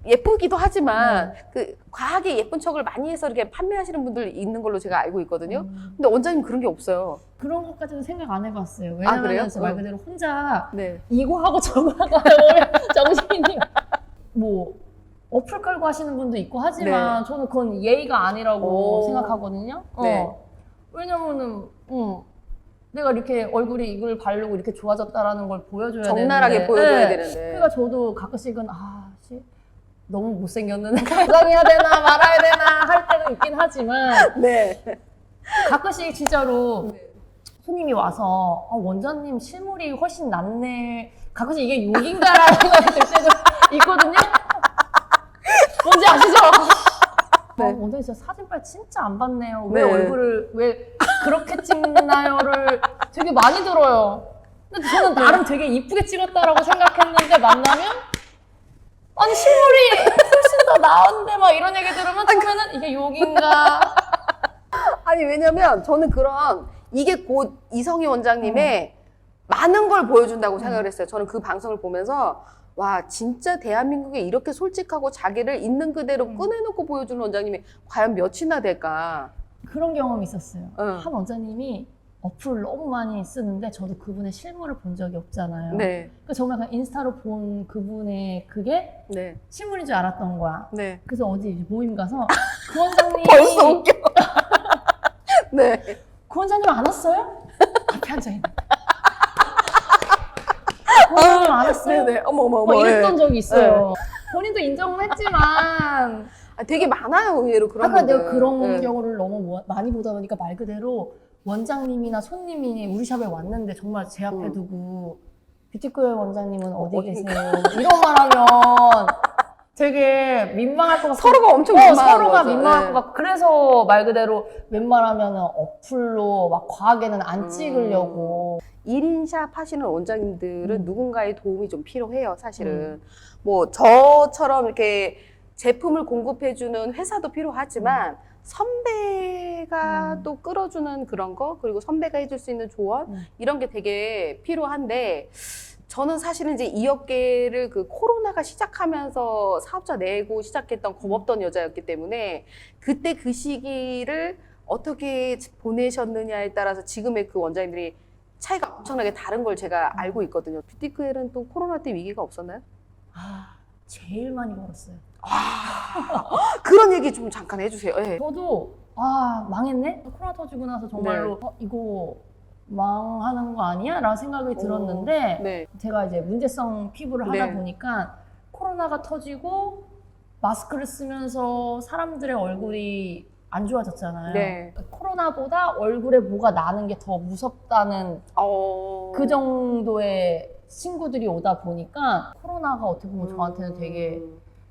예쁘기도 하지만 그 과하게 예쁜 척을 많이 해서 이렇게 판매하시는 분들 있는 걸로 제가 알고 있거든요. 근데 원장님 그런 게 없어요. 그런 것까지는 생각 안 해봤어요. 그래요? 왜냐면 말 그대로 혼자 네. 이거 하고 저거 하고 정신이 뭐 어플 깔고 하시는 분도 있고 하지만 저는 그건 예의가 아니라고 생각하거든요. 네. 왜냐면은 내가 이렇게 얼굴이 이걸 바르고 이렇게 좋아졌다라는 걸 보여줘야 적나라하게 되는데 보여줘야 되는데. 그러니까 저도 가끔씩은 너무 못생겼는데 가정해야 되나 말아야 되나 할 때도 있긴 하지만 네. 가끔씩 진짜로 손님이 와서 원장님 실물이 훨씬 낫네 가끔씩 이게 욕인가라는 생각이 들 때도 있거든요. 뭔지 아시죠? 원장님 진짜 사진빨 진짜 안 봤네요. 왜 얼굴을 왜 그렇게 찍나요를 되게 많이 들어요. 근데 저는 나름 되게 이쁘게 찍었다라고 생각했는데 만나면 아니 실물이 훨씬 더 나은데 막 이런 얘기 들으면 처음에는 이게 욕인가? 아니 왜냐면 저는 이게 곧 이성희 원장님의 많은 걸 보여준다고 생각을 했어요. 저는 그 방송을 보면서 와 진짜 대한민국에 이렇게 솔직하고 자기를 있는 그대로 꺼내놓고 보여주는 원장님이 과연 몇이나 될까. 그런 경험이 있었어요. 응. 한 원장님이 어플을 너무 많이 쓰는데 저도 그분의 실물을 본 적이 없잖아요. 네. 그러니까 정말 그냥 인스타로 본 그분의 그게 네. 실물인 줄 알았던 거야. 네. 그래서 어디 이제 모임 가서 그 원장님 벌써 웃겨. 네. 그 원장님 안 왔어요? 앞에 앉아있네. 그 원장님 안 왔어요? 네네. 어머. 뭐 이랬던 적이 있어요. 본인도 인정은 했지만 아, 되게 많아요, 의외로 그런 아까 분들. 내가 그런 네. 경우를 너무 많이 보다 보니까 말 그대로 원장님이나 손님이 우리 샵에 왔는데 정말 제 앞에 두고 뷰티크의 원장님은 어디 계세요? 이런 말 하면 되게 민망할 것 같고 서로가 엄청 민망한 서로가 거죠. 민망할 네. 것 같고 그래서 말 그대로 웬만하면 어플로 막 과하게는 안 찍으려고 1인 샵 하시는 원장님들은 누군가의 도움이 좀 필요해요, 사실은. 음. 뭐, 저처럼 이렇게 제품을 공급해주는 회사도 필요하지만, 선배가 또 끌어주는 그런 거, 그리고 선배가 해줄 수 있는 조언, 이런 게 되게 필요한데, 저는 사실은 이제 이 업계를 그 코로나가 시작하면서 사업자 내고 시작했던 겁없던 여자였기 때문에, 그때 그 시기를 어떻게 보내셨느냐에 따라서 지금의 그 원장님들이 차이가 엄청나게 다른 걸 제가 알고 있거든요. 뷰티크엘은 또 코로나 때 위기가 없었나요? 제일 많이 벌었어요. 그런 얘기 좀 잠깐 해주세요. 네. 저도 망했네? 코로나 터지고 나서 정말로 이거 망하는 거 아니야? 라는 생각이 들었는데 네. 제가 이제 문제성 피부를 하다 네. 보니까 코로나가 터지고 마스크를 쓰면서 사람들의 얼굴이 안 좋아졌잖아요. 네. 코로나보다 얼굴에 뭐가 나는 게 더 무섭다는 그 정도의 친구들이 오다 보니까 코로나가 어떻게 보면 저한테는 되게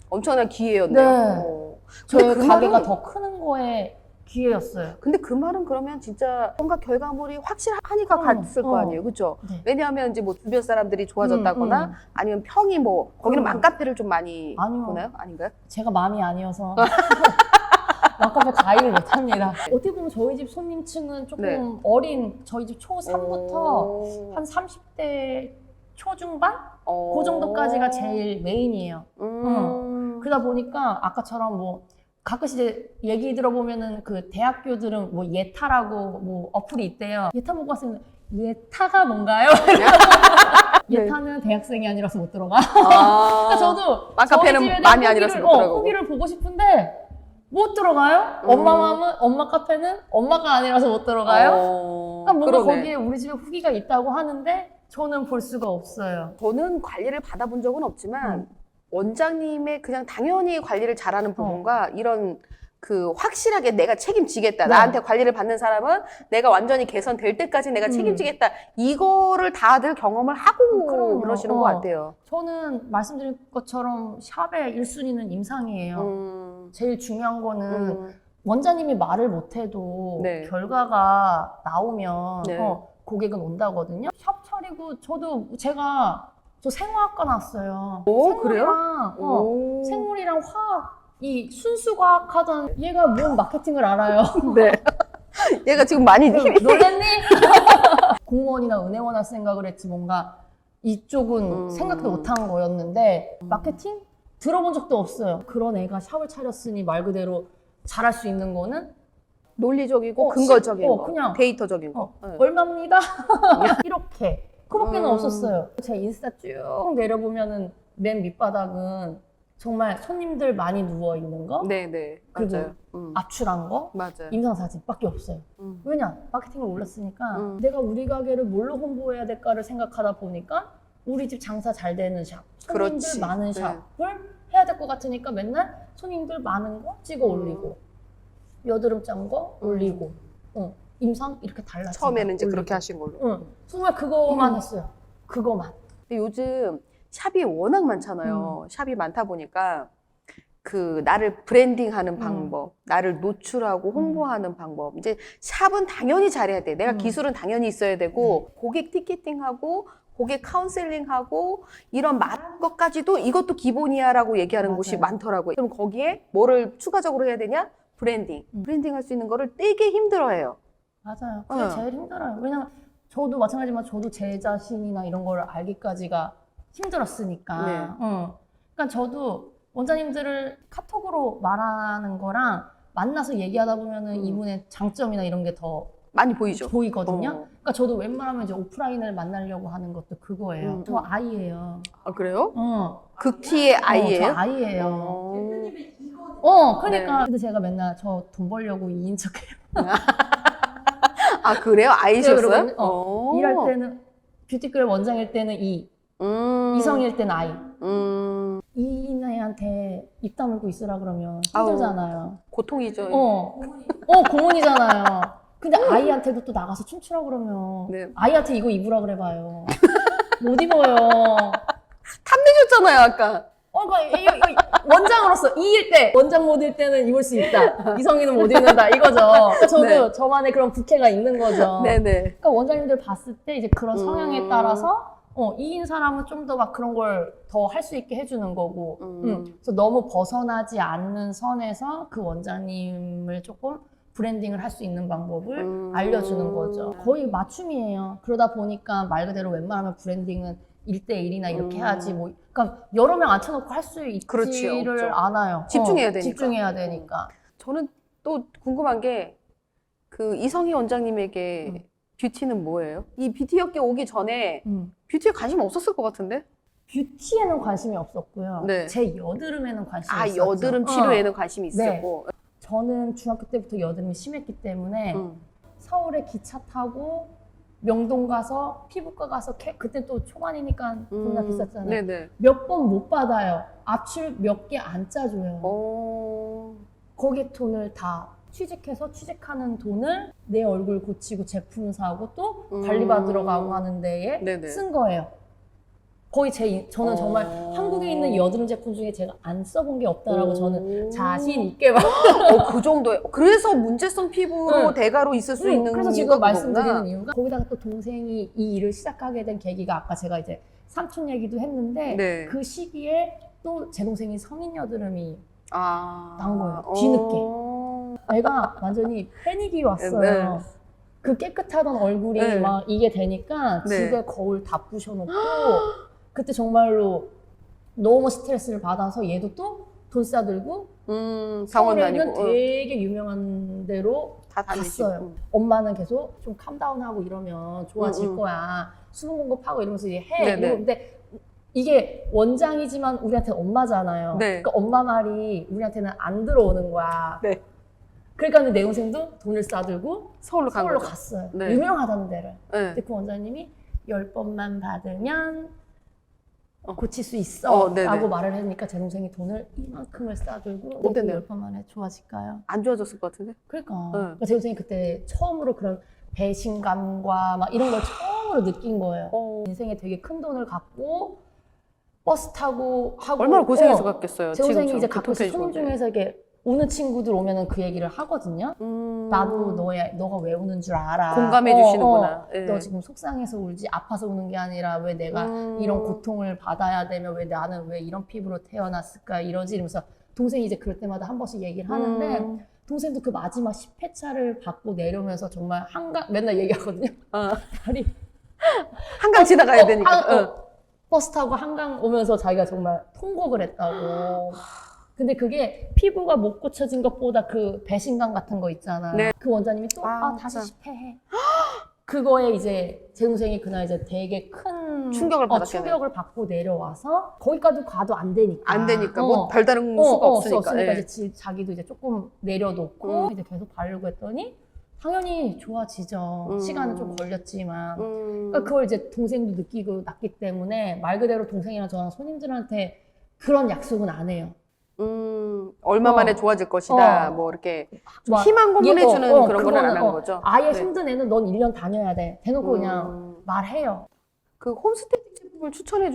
엄청난 기회였네요. 네. 저의 그 가게가 말은- 더 크는 거에 기회였어요. 근데 그 말은 그러면 진짜 뭔가 결과물이 확실하니까 갔을 거 아니에요, 그렇죠? 네. 왜냐하면 이제 뭐 주변 사람들이 좋아졌다거나 아니면 평이 뭐 거기는 맘카페를 좀 많이 아니요. 보나요? 아닌가요? 제가 마음이 아니어서 맘카페 가입을 못합니다. 어떻게 보면 저희 집 손님층은 조금 네. 어린 저희 집 초3부터 한 30대 초중반? 그 정도까지가 제일 메인이에요. 그러다 보니까 아까처럼 뭐 가끔씩 이제 얘기 들어보면은 그 대학교들은 뭐 예타라고 뭐 어플이 있대요. 예타 보고 왔으면 예타가 뭔가요? 예타는 대학생이 아니라서 못 들어가. 그러니까 저도 맘카페는 저희 집에 많이 대한 아니라서 못 들어가고. 후기를 보고 싶은데 못 들어가요? 엄마 맘은 엄마 카페는 엄마가 아니라서 못 들어가요? 그러니까 뭔가 그러네. 거기에 우리 집에 후기가 있다고 하는데 저는 볼 수가 없어요. 저는 관리를 받아본 적은 없지만 원장님의 그냥 당연히 관리를 잘하는 부분과 이런 그 확실하게 내가 책임지겠다. 네. 나한테 관리를 받는 사람은 내가 완전히 개선될 때까지 내가 책임지겠다. 이거를 다들 경험을 하고 그럼요. 그러시는 것 같아요. 저는 말씀드린 것처럼 샵의 1순위는 임상이에요. 제일 중요한 거는 원장님이 말을 못해도 네. 결과가 나오면 네. 고객은 온다거든요. 샵 차리고 저 생화학과 나왔어요. 오, 그래요? 생물이랑, 생물이랑 화학, 이 순수과학 하던 얘가 뭔 마케팅을 알아요. 네. 얘가 지금 많이 놀랬니? 공무원이나 은행원 할 생각을 했지 뭔가 이쪽은 생각도 못한 거였는데 마케팅? 들어본 적도 없어요. 그런 애가 샵을 차렸으니 말 그대로 잘할 수 있는 거는 논리적이고 근거적인 거, 그냥 데이터적인 거. 네. 얼마입니다. 이렇게 그밖에는 없었어요. 제 인스타 쭉 내려보면은 맨 밑바닥은 정말 손님들 많이 누워 있는 거, 네, 그리고 맞아요. 압출한 거, 맞아요. 임상 사진밖에 없어요. 왜냐? 마케팅을 올렸으니까 내가 우리 가게를 뭘로 홍보해야 될까를 생각하다 보니까 우리 집 장사 잘 되는 샵, 손님들 그렇지. 많은 네. 샵을 해야 될 것 같으니까 맨날 손님들 많은 거 찍어 올리고 여드름 짠 거 올리고 임상 이렇게 달라서 처음에는 이제 그렇게 하신 걸로. 정말 그거만 했어요. 그거만. 근데 요즘 샵이 워낙 많잖아요. 샵이 많다 보니까 그 나를 브랜딩하는 방법, 나를 노출하고 홍보하는 방법. 이제 샵은 당연히 잘해야 돼. 내가 기술은 당연히 있어야 되고 고객 티켓팅하고 고객 카운셀링하고 이런 많은 것까지도 이것도 기본이야라고 얘기하는 맞아요. 곳이 많더라고요. 그럼 거기에 뭐를 추가적으로 해야 되냐? 브랜딩. 브랜딩 할 수 있는 거를 되게 힘들어해요. 맞아요. 그게 제일 힘들어요. 왜냐면 저도 마찬가지지만 저도 제 자신이나 이런 걸 알기까지가 힘들었으니까. 네. 그러니까 저도 원장님들을 카톡으로 말하는 거랑 만나서 얘기하다 보면은 이분의 장점이나 이런 게 더 많이 보이죠. 보이거든요. 그러니까 저도 웬만하면 이제 오프라인을 만나려고 하는 것도 그거예요. 저 아이예요. 아, 그래요? 어. 극티의 아이예요? 저 아이예요. 그러니까. 네. 근데 제가 맨날 저 돈 벌려고 2인 척해요. 아, 그래요? 아이셨어요? 일할 때는 뷰티클럽 원장일 때는 이성일 때는 아이. 이인애한테 입 다물고 있으라 그러면 힘들잖아요. 고통이죠. 고문이잖아요. 근데 아이한테도 또 나가서 춤추라 그러면 네. 아이한테 이거 입으라 그래봐요. 못 입어요. 탐내줬잖아요, 아까. 그러니까 원장으로서 이일 때 원장 모드일 때는 입을 수 있다. 이성이는 못 입는다 이거죠. 그러니까 저도 네. 저만의 그런 부캐가 있는 거죠. 네네. 그러니까 원장님들 봤을 때 이제 그런 성향에 따라서 2인 사람은 좀 더 막 그런 걸 더 할 수 있게 해주는 거고 그래서 너무 벗어나지 않는 선에서 그 원장님을 조금 브랜딩을 할 수 있는 방법을 알려주는 거죠. 거의 맞춤이에요. 그러다 보니까 말 그대로 웬만하면 브랜딩은 1대1이나 이렇게 해야지 뭐 그러니까 여러 명 앉혀놓고 할 수 있지를 않아요. 집중해야 되니까. 집중해야 되니까. 저는 또 궁금한 게 그 이성희 원장님에게 뷰티는 뭐예요? 이 뷰티 업계 오기 전에 뷰티에 관심 없었을 것 같은데? 뷰티에는 관심이 없었고요. 네. 제 여드름에는 관심이 아, 있었죠. 여드름 치료에는 관심이 있었고. 저는 중학교 때부터 여드름이 심했기 때문에 서울에 기차 타고 명동 가서 피부과 가서 그때 또 초반이니까 돈이나 비쌌잖아요. 네네. 몇 번 못 받아요. 압출 몇 개 안 짜줘요. 거기에 돈을 다 취직하는 돈을 내 얼굴 고치고 제품 사고 또 관리받으러 가고 하는 데에 네네. 쓴 거예요. 거의 저는 정말 한국에 있는 여드름 제품 중에 제가 안 써본 게 없다라고 저는 자신 있게 말. 그 정도에. 그래서 문제성 피부로 대가로 있을 수 있는 그래서 이유가 지금 그거구나. 말씀드리는 이유가 거기다가 또 동생이 이 일을 시작하게 된 계기가 아까 제가 이제 삼촌 얘기도 했는데 네. 그 시기에 또 제 동생이 성인 여드름이 난 거예요. 어. 뒤늦게. 애가 완전히 패닉이 왔어요. 네. 그 깨끗하던 얼굴이 네. 막 이게 되니까 네. 집에 거울 다 부셔놓고 그때 정말로 너무 스트레스를 받아서 얘도 또 돈 싸들고 병원 서울에 있는 다니고. 되게 유명한 데로 다 다니시고. 갔어요. 엄마는 계속 좀 캄다운하고 이러면 좋아질 거야. 수분 공급하고 이러면서 이제 해. 네네. 이러고 근데 이게 원장이지만 우리한테 엄마잖아요. 네. 그러니까 엄마 말이 우리한테는 안 들어오는 거야. 네. 그러니까 내 동생도 돈을 싸들고 서울로 간 서울로 거죠. 갔어요. 네. 유명하다는 데를. 네. 근데 그 원장님이 10번만 받으면 고칠 수 있어 네네. 라고 말을 하니까 제 동생이 돈을 이만큼을 싸들고 어땠나요? 10번 만에 좋아질까요? 안 좋아졌을 것 같은데? 그러니까. 네. 그러니까 제 동생이 그때 처음으로 그런 배신감과 막 이런 걸 처음으로 느낀 거예요. 인생에 되게 큰 돈을 갖고 버스 타고 하고 얼마나 고생해서 갔겠어요. 제 동생이 지금 이제 좀 가끔 손님 교통편이 중에서 이렇게 오는 친구들 오면은 그 얘기를 하거든요. 나도 너가 왜 우는 줄 알아. 공감해 주시는구나. 예. 너 지금 속상해서 울지 아파서 우는 게 아니라 왜 내가 이런 고통을 받아야 되면 왜 나는 왜 이런 피부로 태어났을까 이러지 이러면서 동생이 이제 그럴 때마다 한 번씩 얘기를 하는데 동생도 그 마지막 10회차를 받고 내려오면서 정말 맨날 얘기하거든요. 다리 한강 지나가야 되니까. 버스 타고 한강 오면서 자기가 정말 통곡을 했다고. 근데 그게 피부가 못 고쳐진 것보다 그 배신감 같은 거 있잖아요. 네. 그 원장님이 또 다시 10회 해. 그거에 이제 제 동생이 그날 이제 되게 큰 충격을 받았겠네요. 충격을 받고 내려와서 거기까지 가도 안 되니까. 안 되니까 뭐 별다른 수가 없으니까. 예. 이제 자기도 이제 조금 내려놓고 이제 계속 바르고 했더니 당연히 좋아지죠. 시간은 좀 걸렸지만. 그러니까 그걸 이제 동생도 느끼고 났기 때문에 말 그대로 동생이랑 저랑 손님들한테 그런 약속은 안 해요. 얼마 만에 좋아질 것이다. 뭐 이렇게 좀 희망 고문해주는 그런 건 안 한 거죠. 아예 네. 힘든 애는 넌 1년 다녀야 돼. 대놓고 그냥 말해요. 그 홈스테이팅 제품을 추천해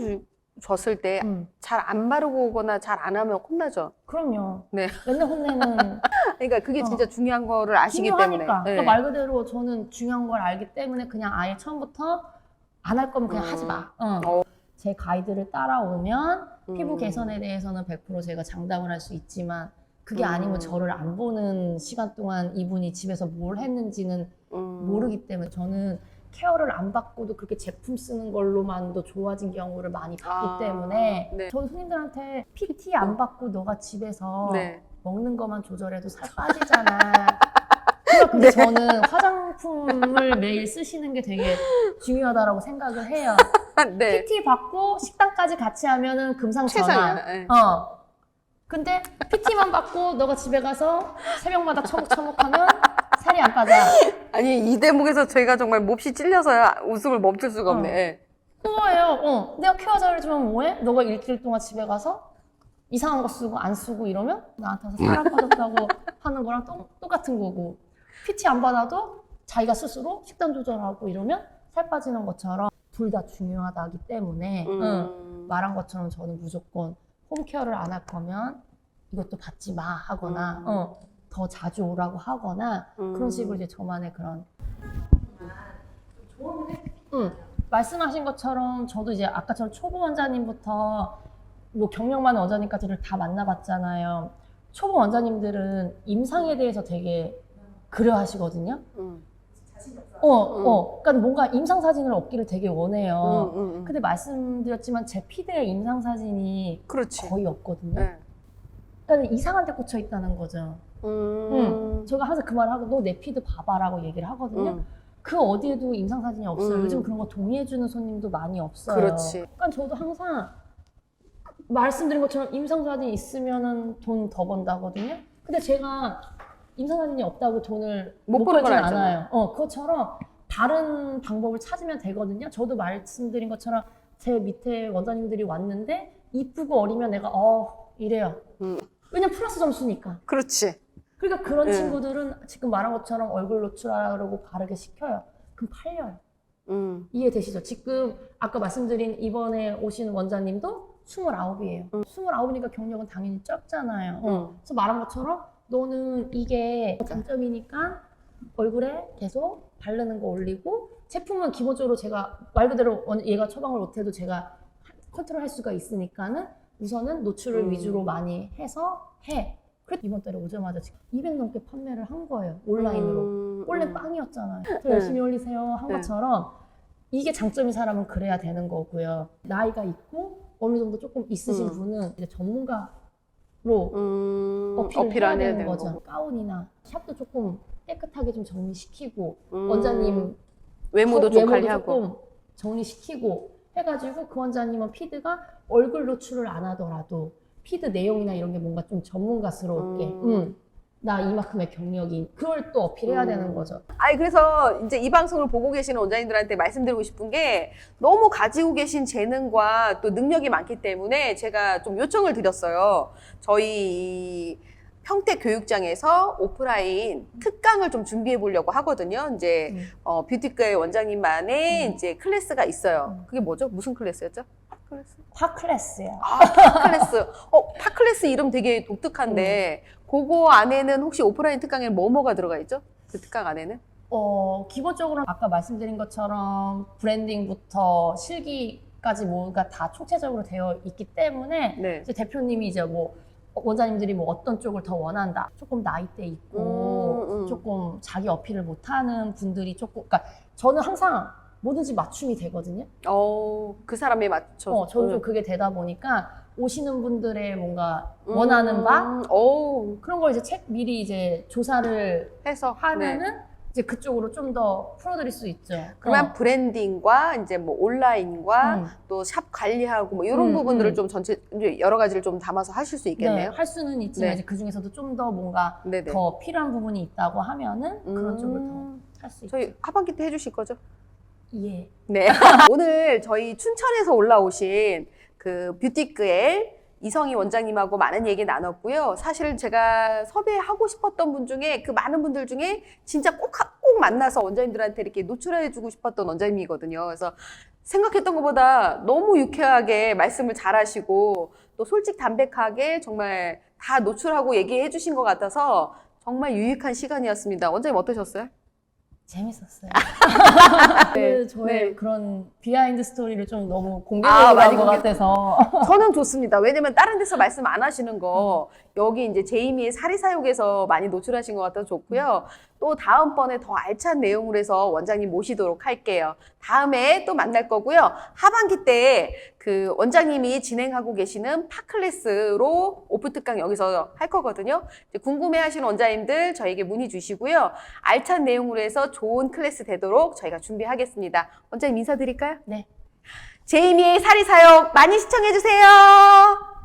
줬을 때 잘 안 바르고 오거나 잘 안 하면 혼나죠. 그럼요. 네. 맨날 혼내는. 그러니까 그게 진짜 중요한 거를 아시기 중요하니까. 때문에. 네. 그러니까 말 그대로 저는 중요한 걸 알기 때문에 그냥 아예 처음부터 안 할 거면 그냥 하지 마. 제 가이드를 따라오면 피부 개선에 대해서는 100% 제가 장담을 할 수 있지만 그게 아니면 저를 안 보는 시간 동안 이분이 집에서 뭘 했는지는 모르기 때문에 저는 케어를 안 받고도 그렇게 제품 쓰는 걸로만도 좋아진 경우를 많이 봤기 때문에 네. 저는 손님들한테 PT 안 받고 너가 집에서 네. 먹는 것만 조절해도 살 빠지잖아. 근데 저는 화장품을 매일 쓰시는 게 되게 중요하다라고 생각을 해요. 네. PT 받고 식단까지 같이 하면은 금상첨화. 최상이야. 네. 근데 PT만 받고 너가 집에 가서 새벽마다 처묵처묵하면 살이 안 빠져. 아니 이 대목에서 저희가 정말 몹시 찔려서요. 웃음을 멈출 수가 없네. 그거예요. 내가 케어 잘해주면 뭐해? 너가 일주일 동안 집에 가서 이상한 거 쓰고 안 쓰고 이러면 나한테 와서 살 안 빠졌다고 하는 거랑 똑같은 거고, PT 안 받아도 자기가 스스로 식단 조절하고 이러면 살 빠지는 것처럼 둘 다 중요하다기 때문에 말한 것처럼 저는 무조건 홈케어를 안 할 거면 이것도 받지 마 하거나 더 자주 오라고 하거나 그런 식으로 이제 저만의 그런 말씀하신 것처럼 저도 이제 아까처럼 초보 원장님부터 뭐 경력 많은 원장님까지를 다 만나봤잖아요. 초보 원장님들은 임상에 대해서 되게 그려 하시거든요. 그러니까 뭔가 임상 사진을 얻기를 되게 원해요. 근데 말씀드렸지만 제 피드에 임상 사진이 그렇지. 거의 없거든요. 네. 그러니까 이상한 데 꽂혀 있다는 거죠. 제가 항상 그 말을 하고 너 내 피드 봐봐라고 얘기를 하거든요. 그 어디에도 임상 사진이 없어요. 요즘 그런 거 동의해주는 손님도 많이 없어요. 그렇지. 그러니까 저도 항상 말씀드린 것처럼 임상 사진이 있으면은 돈 더 번다거든요. 근데 제가 임상 사진이 없다고 돈을 못 버는 건 벌진 아니잖아요. 않아요. 그것처럼 다른 방법을 찾으면 되거든요. 저도 말씀드린 것처럼 제 밑에 원장님들이 왔는데 이쁘고 어리면 내가 이래요. 왜냐면 플러스 점수니까. 그렇지. 그러니까 그런 친구들은 지금 말한 것처럼 얼굴 노출하려고 바르게 시켜요. 그럼 팔려요. 이해되시죠? 지금 아까 말씀드린 이번에 오신 원장님도 29이에요. 29이니까 경력은 당연히 적잖아요. 그래서 말한 것처럼 너는 이게 장점이니까 얼굴에 계속 바르는 거 올리고, 제품은 기본적으로 제가 말 그대로 얘가 처방을 못해도 제가 컨트롤 할 수가 있으니까는 우선은 노출을 위주로 많이 해서 해. 그래서 이번 달에 오자마자 지금 200 넘게 판매를 한 거예요. 온라인으로. 원래 빵이었잖아요. 더 열심히 올리세요 한 것처럼 이게 장점인 사람은 그래야 되는 거고요. 나이가 있고 어느 정도 조금 있으신 분은 이제 전문가로 어필을 해야 되는 거죠. 거고. 가운이나 샵도 조금 깨끗하게 좀 정리시키고 원장님 외모도 좀 관리하고. 조금 정리시키고 해가지고 그 원장님은 피드가 얼굴 노출을 안 하더라도 피드 내용이나 이런 게 뭔가 좀 전문가스럽게 나 이만큼의 경력이 그걸 또 어필해야 되는 거죠. 아니 그래서 이제 이 방송을 보고 계시는 원장님들한테 말씀드리고 싶은 게 너무 가지고 계신 재능과 또 능력이 많기 때문에 제가 좀 요청을 드렸어요. 저희 평택 교육장에서 오프라인 특강을 좀 준비해 보려고 하거든요. 이제 뷰티과의 원장님만의 이제 클래스가 있어요. 그게 뭐죠? 무슨 클래스였죠? 파클래스요. 파클래스. 파클래스 이름 되게 독특한데 그거 안에는 혹시 오프라인 특강에 뭐가 들어가 있죠? 그 특강 안에는? 기본적으로 아까 말씀드린 것처럼 브랜딩부터 실기까지 뭐가 다 총체적으로 되어 있기 때문에 네. 이제 대표님이 이제 뭐 원장님들이 뭐 어떤 쪽을 더 원한다. 조금 나이대 있고 조금 자기 어필을 못하는 분들이 조금, 그러니까 저는 항상 뭐든지 맞춤이 되거든요. 그 사람에 맞춰. 저는 좀 그게 되다 보니까 오시는 분들의 뭔가 원하는 바 그런 걸 이제 미리 이제 조사를 해서 하면은 네. 이제 그쪽으로 좀 더 풀어드릴 수 있죠. 그러면 브랜딩과 이제 뭐 온라인과 또 샵 관리하고 뭐 이런 부분들을 좀 전체 이제 여러 가지를 좀 담아서 하실 수 있겠네요. 네, 할 수는 있지만 네. 이제 그 중에서도 좀 더 뭔가 네네. 더 필요한 부분이 있다고 하면은 그런 쪽을 더 할 수 있죠. 저희 하반기 때 해주실 거죠? 예. 네. 오늘 저희 춘천에서 올라오신 그 뷰티크엘 이성희 원장님하고 많은 얘기 나눴고요. 사실 제가 섭외하고 싶었던 분 중에 그 많은 분들 중에 진짜 꼭 만나서 원장님들한테 이렇게 노출해주고 싶었던 원장님이거든요. 그래서 생각했던 것보다 너무 유쾌하게 말씀을 잘하시고 또 솔직 담백하게 정말 다 노출하고 얘기해 주신 것 같아서 정말 유익한 시간이었습니다. 원장님 어떠셨어요? 재밌었어요. 네, 저의 네. 그런 비하인드 스토리를 좀 너무 공개적으로 많이 한 것 같아서. 저는 좋습니다. 왜냐면 다른 데서 말씀 안 하시는 거 여기 이제 제이미의 사리사욕에서 많이 노출하신 것 같아서 좋고요. 또 다음번에 더 알찬 내용으로 해서 원장님 모시도록 할게요. 다음에 또 만날 거고요. 하반기 때 그 원장님이 진행하고 계시는 파클래스로 오프 특강 여기서 할 거거든요. 궁금해 하시는 원장님들 저에게 문의 주시고요. 알찬 내용으로 해서 좋은 클래스 되도록 저희가 준비하겠습니다. 원장님 인사드릴까요? 네. 제이미의 사리사욕 많이 시청해주세요.